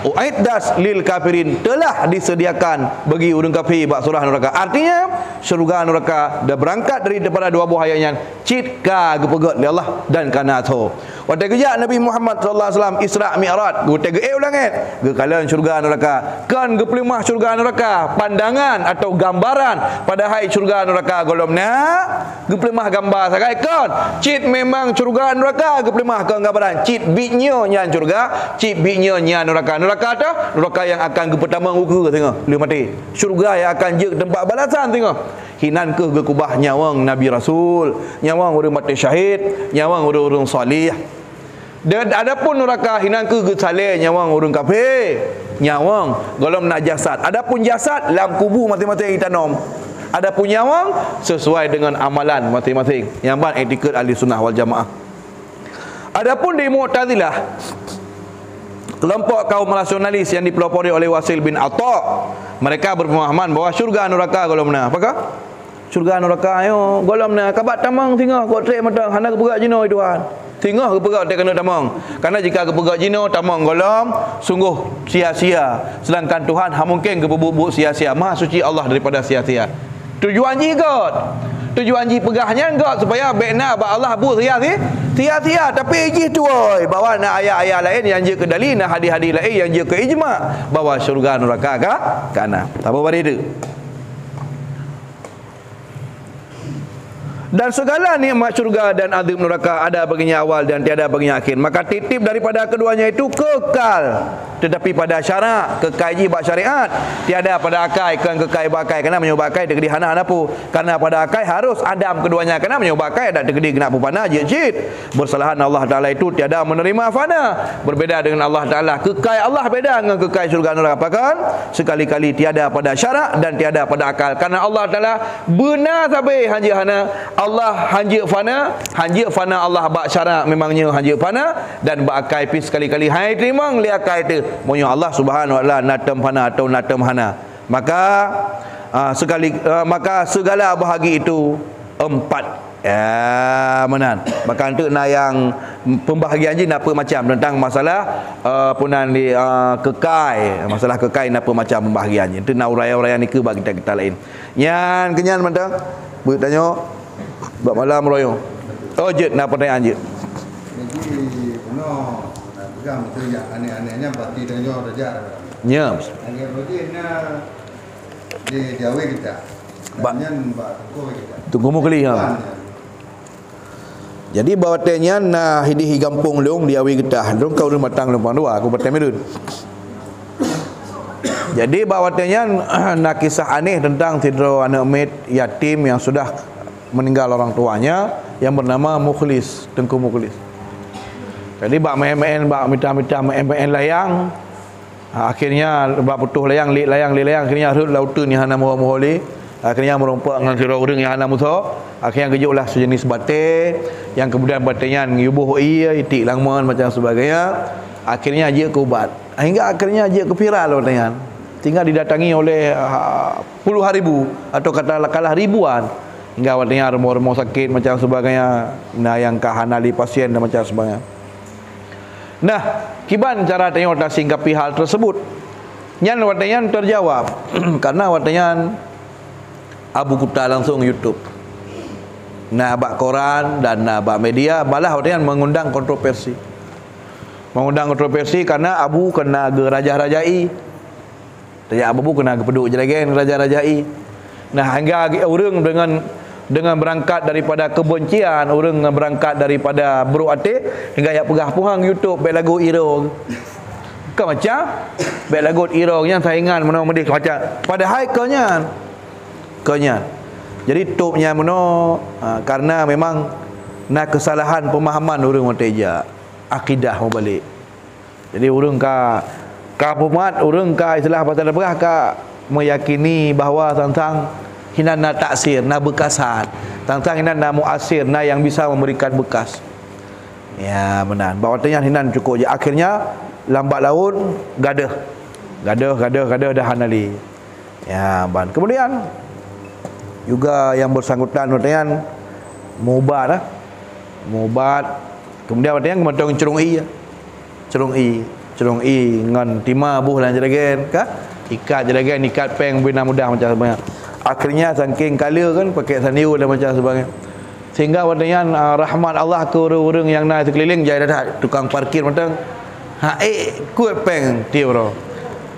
uiddat lil kafirin telah disediakan bagi orang kafir bak surah neraka. Artinya syurga neraka dah berangkat daripada dua buah ayat citka gepegat oleh Allah dan kana tu. Waktu kerja Nabi Muhammad sallallahu alaihi wasallam Isra Mi'raj, gute ge ulangit, ge kalan syurga neraka. Kan ge pelimah syurga neraka, pandangan atau gambaran pada hai syurga neraka golomna, ge pelimah gambar sakai kan. Cit memang syurga neraka ge pelimah kan gambaran. Cit binyo nyan syurga, cit binyo nyan neraka. Neraka tu neraka yang akan ge pertama uku tengok, dia mati. Syurga yang akan je tempat balasan tengok. Hinan ke ge kubah nyawang Nabi Rasul, nyawang orang mati syahid, nyawang orang salih. Dan adapun neraka hinan ke saleh nyawang orang kafir, nyawang golom nak jasad. Adapun jasad dalam kubur masing-masing kita nom. Adapun nyawang sesuai dengan amalan masing-masing. Yang ban etikad ahli sunnah wal jamaah. Adapun di Mu'tazilah, kelompok kaum rasionalis yang dipelopori oleh Wasil bin Atha, mereka berpemahaman bahawa syurga neraka golomna apakah? Syurga neraka ayo golam na kabat tamang tingah kok trek matang hana keperak jino Tuhan. Tingah keperak tak kena tamang. Karena jika keperak jino tamang golam sungguh sia-sia. Sedangkan Tuhan mungkin kebubuk sia-sia. Maha suci Allah daripada sia-sia. Tujuan ji kot. Tujuan ji pegahnya kot supaya bekna ba Allah bu sia-sia tapi ji tu oi bawa nak ayat-ayat lain yang je ke dalil nak hadis-hadis lain yang je ke ijma bahawa syurga neraka kana. Tak apa pada itu. Dan segala nikmat syurga dan azab neraka ada baginya awal dan tiada baginya akhir. Maka titip daripada keduanya itu kekal, tetapi pada syarak kekal bak syariat. Tiada pada akai kan kekal bakai kena menyobakai tegedi hana anapu. Karena pada akai harus adam keduanya kena menyobakai dan tegedi kena pupana jid. Bersalahan Allah Taala itu tiada menerima fana. Berbeza dengan Allah Taala. Kekal Allah beda dengan kekal syurga neraka kan? Sekali-kali tiada pada syarak dan tiada pada akal. Karena Allah Taala benar sabai hanya hana Allah hanjir fana Allah bak syarak memangnya hanjir fana dan bak akai pi sekali-kali hai terima li akai tu monyo Allah Subhanahu wa taala natam fana atau natam hana maka maka segala bahagi itu empat menan maka untuk nak yang pembahagian je napa macam tentang masalah punan di kekai masalah kekai napa macam pembahagian je itu nak uraian-uraian ni ke bagi kita lain yang kenyan mentang bertanya bab malam royong. Oh je nak pertanyaan je. Jadi penuh nak pegang betul yang aneh-anehnya berarti dengan raja. Ya. Angin berarti nak di diawe kita. Banyak bak tunggu kita. Tunggu mu kali ha. Jadi bawatnya na hidihi gampung long diawe kita. Dong kau rumah tang lempang dua aku bertemu. Jadi bawatnya nak kisah aneh tentang tidur anak mit yatim yang sudah meninggal orang tuanya yang bernama Mukhlis, Tengku Mukhlis. Jadi bak main-main, bak minta-minta main-main layang. Akhirnya bak putuh layang, li layang akhirnya harut lautan yang hana muha-muholi. Akhirnya merompak dengan sira urang yang hana musa. Akhirnya kejutlah sejenis batik yang kemudian batiknya yubuh iya itik langman macam sebagainya. Akhirnya dia ke ubat. Hingga akhirnya dia ke viral katanya. Tinggal didatangi oleh puluhan ribu atau katakanlah ribuan. Hingga awalnya rumah-rumah sakit macam sebagainya. Nah yang kahanali pasien dan macam sebagainya. Nah, kiban cara tengok tak singkapi hal tersebut. Nyan watanya terjawab karena watanya Abu Kuta langsung YouTube. Nah, bak koran dan bak media balah watanya mengundang kontroversi. Mengundang kontroversi karena Abu kena gerajah-rajai. Raja Abu kena gepeduk jeragen raja-rajai. Nah, hingga orang dengan berangkat daripada kebencian, orang berangkat daripada buruk hati hingga yang pegah puhang YouTube baik lagu Iro. Ke macam baik lagu Iro yang saingan mana medih macam padahal kenya. Jadi topnya mana karena memang nak kesalahan pemahaman orang mateja akidah mau balik. Jadi orang ka pemat orang ka istilah pasal berah ka meyakini bahawa tentang hinan na taksir, na bekasan. Tentang hinan na muasir, na yang bisa memberikan bekas. Ya, benar. Bawatnya hinan cukup je. Akhirnya lambat laun gaduh dah hanali. Ya, ban. Kemudian juga yang bersangkutan bawatnya mubat. Kemudian bawatnya kementong cerung i ngan timah buh lan jeragen ka? Ikat jeragen, ikat peng bina mudah macam sebagainya. Akhirnya saking kala kan pakai saniu dan macam sebagainya. Sehingga wadanya rahmat Allah ke orang-orang yang nak sekeliling jaya dah tukang parkir macam kuat peng tiuro.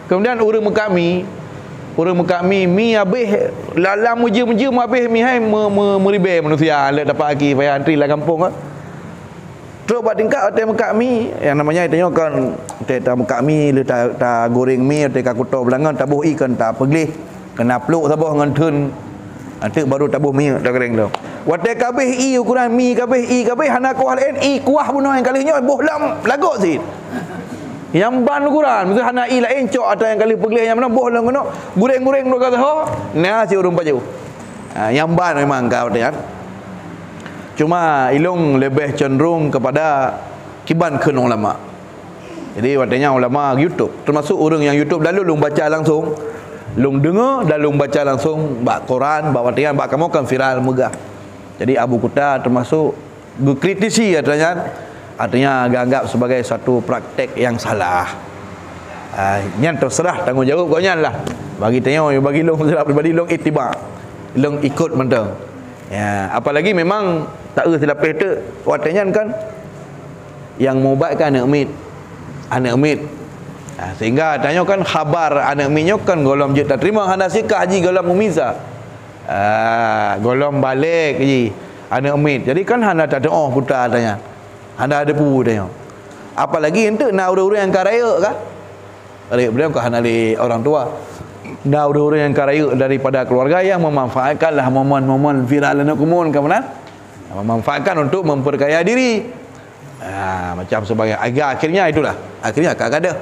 Kemudian orang mekami mi habis lalam mujem habis mi hai meribe manusia lek dapat lagi payah antri lah kampung ah. Terus buat tingkat hotel mekami yang namanya tanya kan hotel mekami le ta goreng mi hotel kakuto belangan tabuh ikan tak peglih. Kena peluk sabah dengan tun. Nanti baru tabuh mi dah kering tu. Watai kabeh i ukuran mi kabeh hana kuah lain i kuah bunuh yang kalinya boh lam lagok sit. Yang ban ukuran mesti hana i lain cok atau yang kali peglih yang mana boh lam kena goreng-goreng dua kata ho. Nah si urung baju. Yang ban memang kau tengok. Cuma ilung lebih cenderung kepada kiban kenong lama. Jadi watanya ulama YouTube termasuk orang yang YouTube lalu baca langsung Long dengar dan long baca langsung bak Quran, bak watian, bak kamu kan viral megah. Jadi Abu Quta termasuk kritisi artinya anggap sebagai satu praktek yang salah. Nyan terserah tanggungjawab kau nyan lah. Bagi tengok, bagi long serap pribadi long ittiba. Long ikut mentang. Ya, apalagi memang tak silap tu watian kan yang maubatkan anak mit. Sehingga tanya kan khabar anak minyo kan golom je tak terima hana sikah haji golom umiza. Golom balik haji anak mit. Jadi kan hana tak ada putar tanya. Hana ada pu tanya. Apalagi ente nak urang-urang yang karaya kan? Ari beliau kan hana li orang tua. Nak urang-urang yang karaya daripada keluarga yang memanfaatkanlah momen-momen viral anak kumun kan benar? Memanfaatkan untuk memperkaya diri. Macam sebagai akhirnya itulah. Akhirnya agak ada.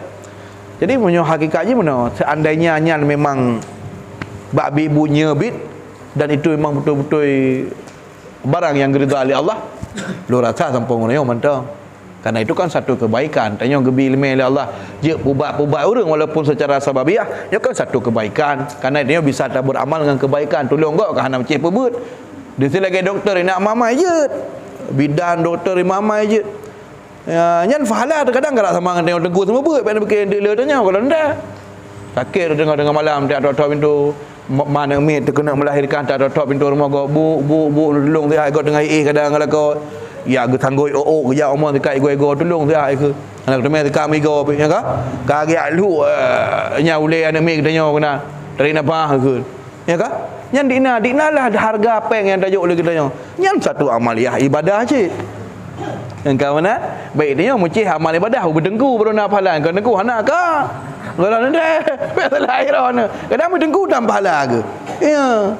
Jadi punya hakikatnya mana? Seandainya nyan memang bak ibunya bit dan itu memang betul-betul barang yang diridai oleh Allah, lu rasa sampung ngono mantap. Karena itu kan satu kebaikan. Tanya gebi ilmu oleh Allah, je pubat-pubat orang walaupun secara sababiah, itu kan satu kebaikan. Karena dia bisa tak beramal dengan kebaikan. Tolong kau ke hana cek pebut. Dia sebagai doktor nak mamai je. Bidan doktor mamai je. Nyan fahala kadang gerak sama dengan tengku semua buat pada bikin dia tanya kalau ndak sakit dengar malam tak ada pintu mana mit kena melahirkan tak ada pintu rumah go bu tolong dia go dengan kadang kalau kau ya go tanggoi ke ya omong dekat go tolong dia ke anak teman dekat mi go ya ka kagi alu nya ule anak mit tanya kena dari napa ke ya ka nyan dina lah harga apa yang tajuk oleh kita nyan satu amaliah ibadah je. Engkau mana? Baik dia mucih amal ibadah berdengku baru nak pahala. Kau dengku anak ke? Kalau ndak pahala akhirat. Kadang berdengku dan pahala ke? Ya.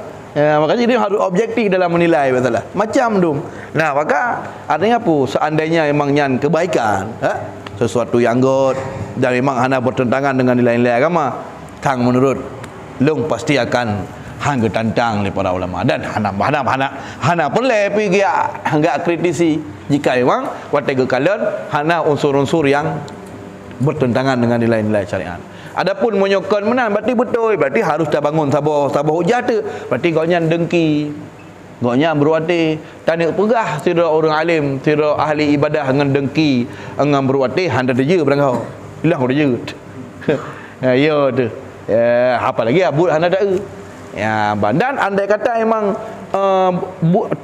Makanya dia harus objektif dalam menilai masalah. Macam tu. Nah, maka artinya apa? Seandainya memang nyan kebaikan, sesuatu yang good dan memang hana bertentangan dengan nilai-nilai agama, kang menurut long pasti akan hang tantang oleh para ulama dan hana perlu pergi enggak kritisi jika memang watega kalian hana unsur-unsur yang bertentangan dengan nilai-nilai syariat. Adapun menyokon menang berarti harus dah bangun sabar hujah tu. Berarti kau nyan dengki. Kau nyan berwati tanya pegah sira orang alim, sira ahli ibadah dengan dengki, dengan berwati handa deje berangau. Ilah deje. Ya tu. Apa lagi abut handa dak. Ya, dan andai kata memang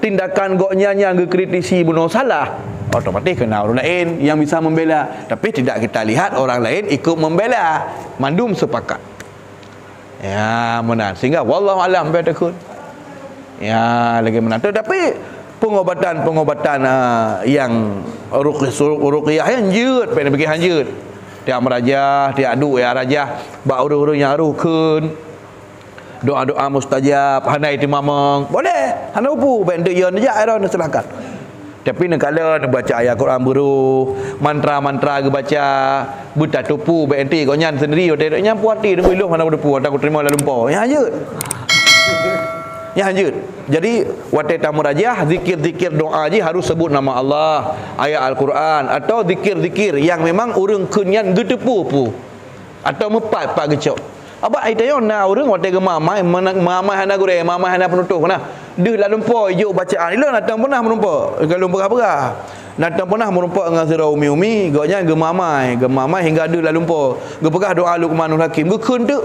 tindakan goknya yang kritisi bunuh salah, otomatis kena orang lain yang bisa membela. Tapi tidak kita lihat orang lain ikut membela, mandum sepakat. Ya, benar. Sehingga wallahu alam betakun. Ya, lagi benar. Tapi pengobatan yang ruqyah yang jut, pen bagi hanjut. Dia merajah, dia adu ya rajah, ba urang-urang yang arukeun. Doa-doa mustajab, hanai ti mamang. Boleh. Hana upu ben dia ya ada silakan. Tapi nak kala nak baca ayat Quran buruh, mantra-mantra ke baca, buta tupu ben ti kau nyan sendiri dia nyan puati dengan iluh hana tupu tak terima lalu lumpur. Ya hajut. Ya hajut. Jadi wate tamu rajah zikir-zikir doa je harus sebut nama Allah, ayat Al-Quran atau zikir-zikir yang memang urang kenyan getepu pu. Atau mepat pak gecok. Apa aitayo na urang wate ke mamai hana gure mamai hana penutuh nah de la lumpur ijo bacaan ilo natang pernah menumpuk kalau berapa natang pernah menumpuk dengan surah umi goknya ge mamai hingga de la lumpur ge pegah doa Luqmanul Hakim ge keun tu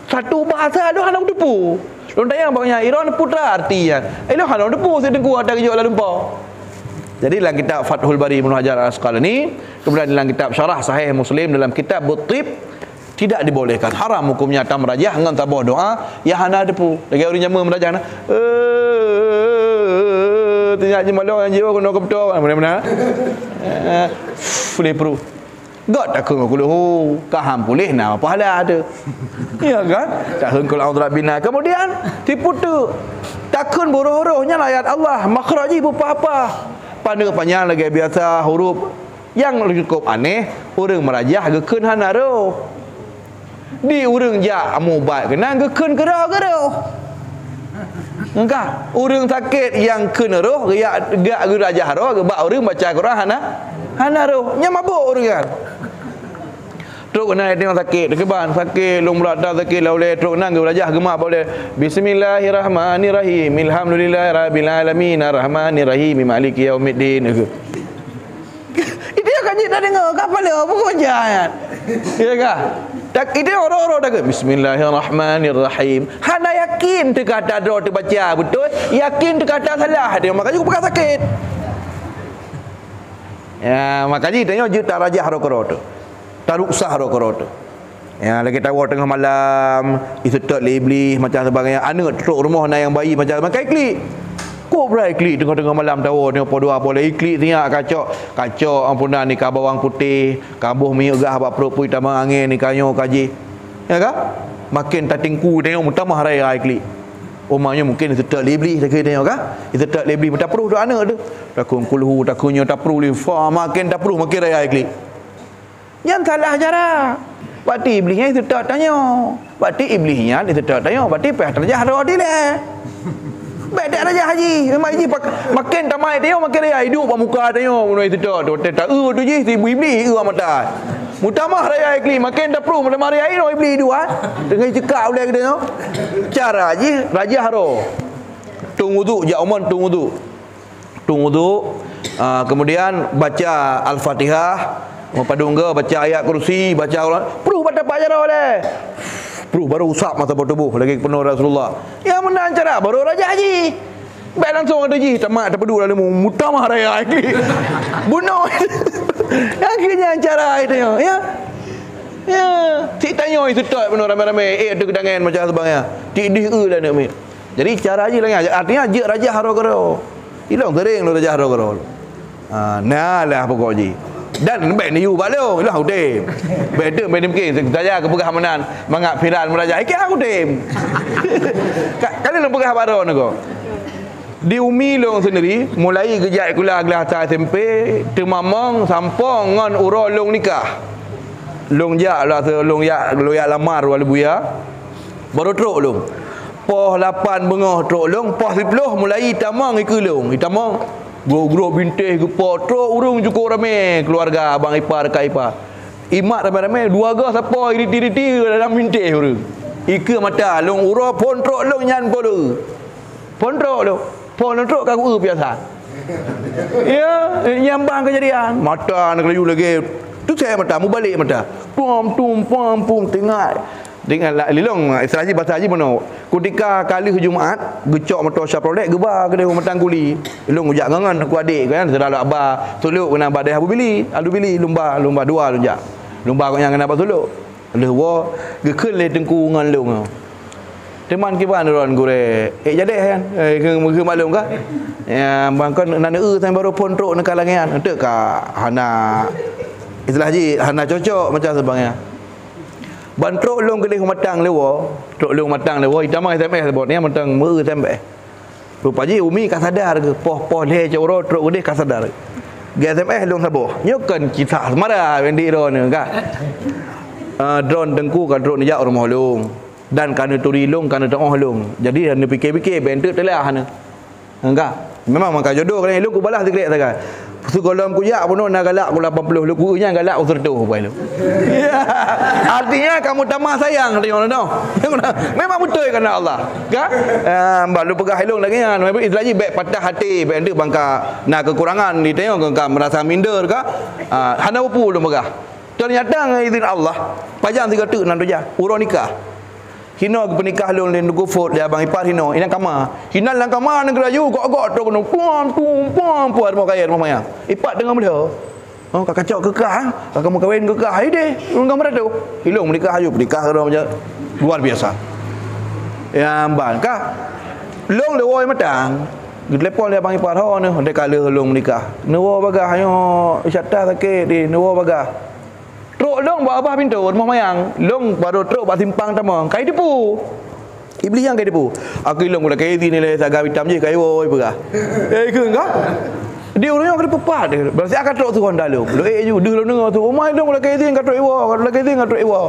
satu bahasa ado hana tepu don tayang bangnya iron putra artinya ilo hana tepu sedengku ada ge la lumpur. Jadi dalam kitab Fathul Bari Ibnu Hajar Al-Asqalani, kemudian dalam kitab Syarah Sahih Muslim, dalam kitab Butib tidak dibolehkan, haram hukumnya tam rajah dengan tabah doa ya hana depu lagi orang jama merajah tanya jemalah yang jiwa kena kepto mana-mana boleh perlu gak tak kena kuluh kaham pulih nah pahala ada ya kan tak hengkul audra bina kemudian tipu tu takun boroh-borohnya ayat Allah makhraji apa-apa pada panjang lagi biasa huruf yang cukup aneh orang merajah gekeun hana roh di urang ja amubat kena gekeun gerau-gerau. Engkau urang sakit yang kena roh gak gerajah roh ge ba urang baca Quran hana roh nya mabuk urang kan. Truk kena tengok sakit, dekeban sakit, long berada sakit lah boleh truk nang ke rajah gemak boleh. Bismillahirrahmanirrahim. Alhamdulillahirabbil alamin arrahmanirrahim maliki yaumiddin. Itu yang kaji dah dengar kapal dia bukan jangan. Ya ke? Tak itu orang-orang dah ke Bismillahirrahmanirrahim. Hana yakin tu kata doa tu baca betul, yakin tu kata salah dia makanya aku pegang sakit. Ya, makanya tengok juta rajah rokoro tu. Taruk sah rokoro tu. Ya, lagi tahu tengah malam, itu tak iblis macam sebagainya. Anak truk rumah nak yang bayi macam makai klik. Kok berai klik tengah-tengah malam tahu tengok podo apa boleh klik tengok kacok ampunan ni ka bawang putih, kambuh minyak gah apa perut pui tambah angin ni kanyo kaji. Ya ke? Makin tatingku tengok mutamah rai klik. Omanya mungkin itu tak iblis tak tengok ke? Itu tak iblis tak perlu doa anak tu. Takun kulhu takunnya tak perlu fa makin tak perlu makin rai klik. Yang salah cara. Berarti iblisnya itu tak tanya. Berarti iblisnya itu tak tanya. Berarti pihak terjah doa dia lah. Baik tak raja haji. Memang haji makin tamai tengok makin raya hidup muka tengok benda itu tak tu je ibu iblis mata. Mutamah raya ikli makin tak perlu mutamah raya ini iblis dua. Dengan cekak boleh kita tengok. Cara haji raja haro. Tung wuduk jak umon tung wuduk. Kemudian baca Al-Fatihah, padung ke baca ayat kursi, baca Quran. Perlu baca cara boleh. Perlu baru usap mata tubuh lagi penuh Rasulullah. Ya menang cara baru raja haji. Baik langsung ada haji, tamat tak peduli lalu mutamah raya lagi. Bunuh. Akhirnya cara itu ya. Ya, tik tanya itu tak penuh ramai-ramai. Ada kedangan macam sebagainya. Tik lah nak ambil. Jadi cara haji lagi. Artinya je raja haro-haro. Hilang kering lu raja haro-haro. Nah lah pokok haji. Dan baik ni you balo lah udah. Beda mungkin saya ke pegah menan mangak firan meraja. Iki aku dem. Kali lu pegah baro nego. Di Umi long sendiri mulai gejak kula kelas SMP temamang sampong ngan uro long nikah. Long jak lah long yak lamar wala buya. Baru truk long. Poh 8 bengah truk long, poh 10 mulai tamang iku long. Itamang grup bintih ke potro urung cukup ramai keluarga abang ipar kak ipar. Imat ramai-ramai dua ga siapa iriti-iriti dalam bintih urung. Ika mata long uro pontrok long nyan polu. Pontrok lo. Pontrok kaku biasa. Ya, nyambang kejadian. Mata nak layu lagi. Tu saya mata mu balik mata. Pum tengah. Dengan lilong istilah haji bahasa haji mana ketika kali Jumaat gecok motor Chevrolet gebar ke dia matang kuli lilong ujak ngangan aku adik kan selalu abah suluk kena badai abu bili lumba dua lunjak lumba kau yang kena apa suluk le wo gekeul le tengku ngan long teman kiban ron gure jadi kan ke maklum ka ya bangkon nana baru pontrok nak kalangan entek ka hana istilah haji hana cocok macam sebagainya. Ban truk long kelih matang lewo, truk long matang lewo, itama SMS sebut ni matang meu sampai. Rupa ji Umi ka sadar ke poh le coro truk gede ka sadar. SMS long saboh. Nyokan kita semara bendi ron ka. Drone tengku ka drone jak rumah long. Dan kana turi long kana tengah long. Jadi hana fikir-fikir bentuk telah hana. Enggak. Memang maka jodoh kan long ku balas sikit saja. Sekolah kuyak pun nak galak aku 80 lu kunya galak usur tu pai lu. Artinya kamu tamah sayang tengok tu. Memang betul kerana Allah. Kan? Lu pegah helong lagi kan. Itu lagi baik patah hati, baik ndik bangka nak kekurangan ni tengok kau merasa minder ke? Hana upu lu pegah. Ternyata dengan izin Allah, pajang 3 tuk nan doja, urang nikah. Hina ke penikah lu len gufut dia abang ipar hina ina kama hina lang kama negara yu gok-gok tu kena pum rumah kaya rumah maya ipat dengan dia kak kacau kekah kamu kahwin kekah ai deh urang kamera tu hilong menikah ayu menikah orang macam luar biasa ya ban kah long le woi matang telepon dia abang ipar ho ni de kala long menikah newo bagah yo syata sakit di newo bagah truk long buat abah pintu rumah mayang long baru truk buat simpang tamang kai tipu iblis yang kai tipu aku long pula kai ni le saga hitam je kai woi pegah ke enggak dia orangnya kena pepat dia berarti akan truk tu Honda lu ju deh lu dengar tu omai long pula kai ni kat truk iwa kat kai ni kat truk iwa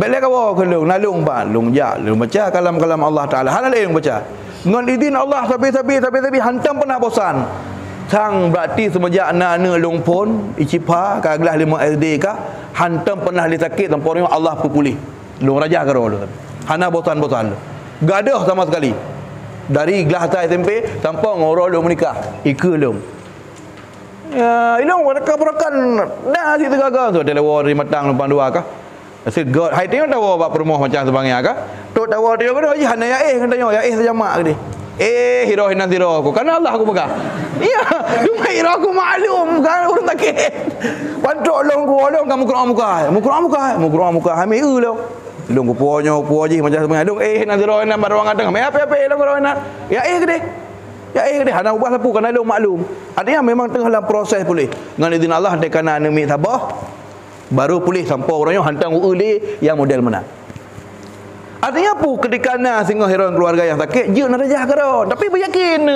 belak kawa ke long nalung ban long ja long baca kalam Allah taala hal lain baca dengan izin Allah sabi hantam pernah bosan Sang berarti semenjak anak-anak long pun icipa ke kelas 5 SD kah hantam pernah li sakit tempoh Allah pulih. Long raja karo lu. Hana bosan-bosan. Gadah sama sekali. Dari kelas atas SMP sampai ngorol lu menikah. Ika lu. Ya, ilong mereka-merakan dah situ gagal tu ada lewat dari matang lepas dua kah. Asyik god hai tengok tahu bab permoh macam sebangnya kah. Tok tahu dia kata haji hana ya katanya ya sejamak ke dia. Hiro hinan hiro aku karena Allah aku pegang. Iya, cuma hiro aku maklum kan orang takit. Pantok long kamu Quran muka. Hamil lo. Long ku puonyo macam sebangnya. Long hinan hiro hinan barang ada. Apa long hiro hinan. Ya ke dia. Ya dia hana ubah sapu kerana long maklum. Artinya memang tengah dalam proses pulih. Dengan izin Allah dia kena anemi tabah baru pulih sampai orangnya hantar uli yang model mana. Artinya apa ketika na singgah heran keluarga yang sakit je nak rajah karon tapi beryakin.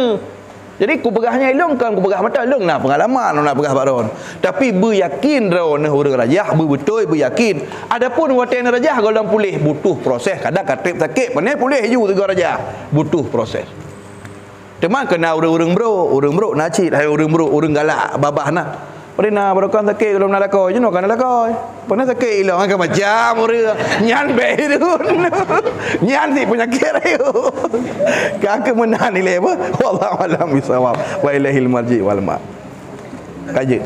Jadi ku pegahnya ilong kan ku pegah mata ilong nah pengalaman nak pegah baron. Tapi beryakin ron orang rajah betul beryakin. Adapun waten rajah kalau pulih butuh proses kadang katip sakit pandai pulih ju tiga rajah butuh proses. Teman kena urang bro nacit hai urang bro urang galak babah nak. Pernah barukan sakit kalau nak lakoi je no kan lakoi. Pernah sakit ilang kan macam urang nyan be dun. Nyan si penyakit ayo. Kak menan ni le apa? Wallahu alam bisawab. Wa ilahil marji wal ma. Kaje.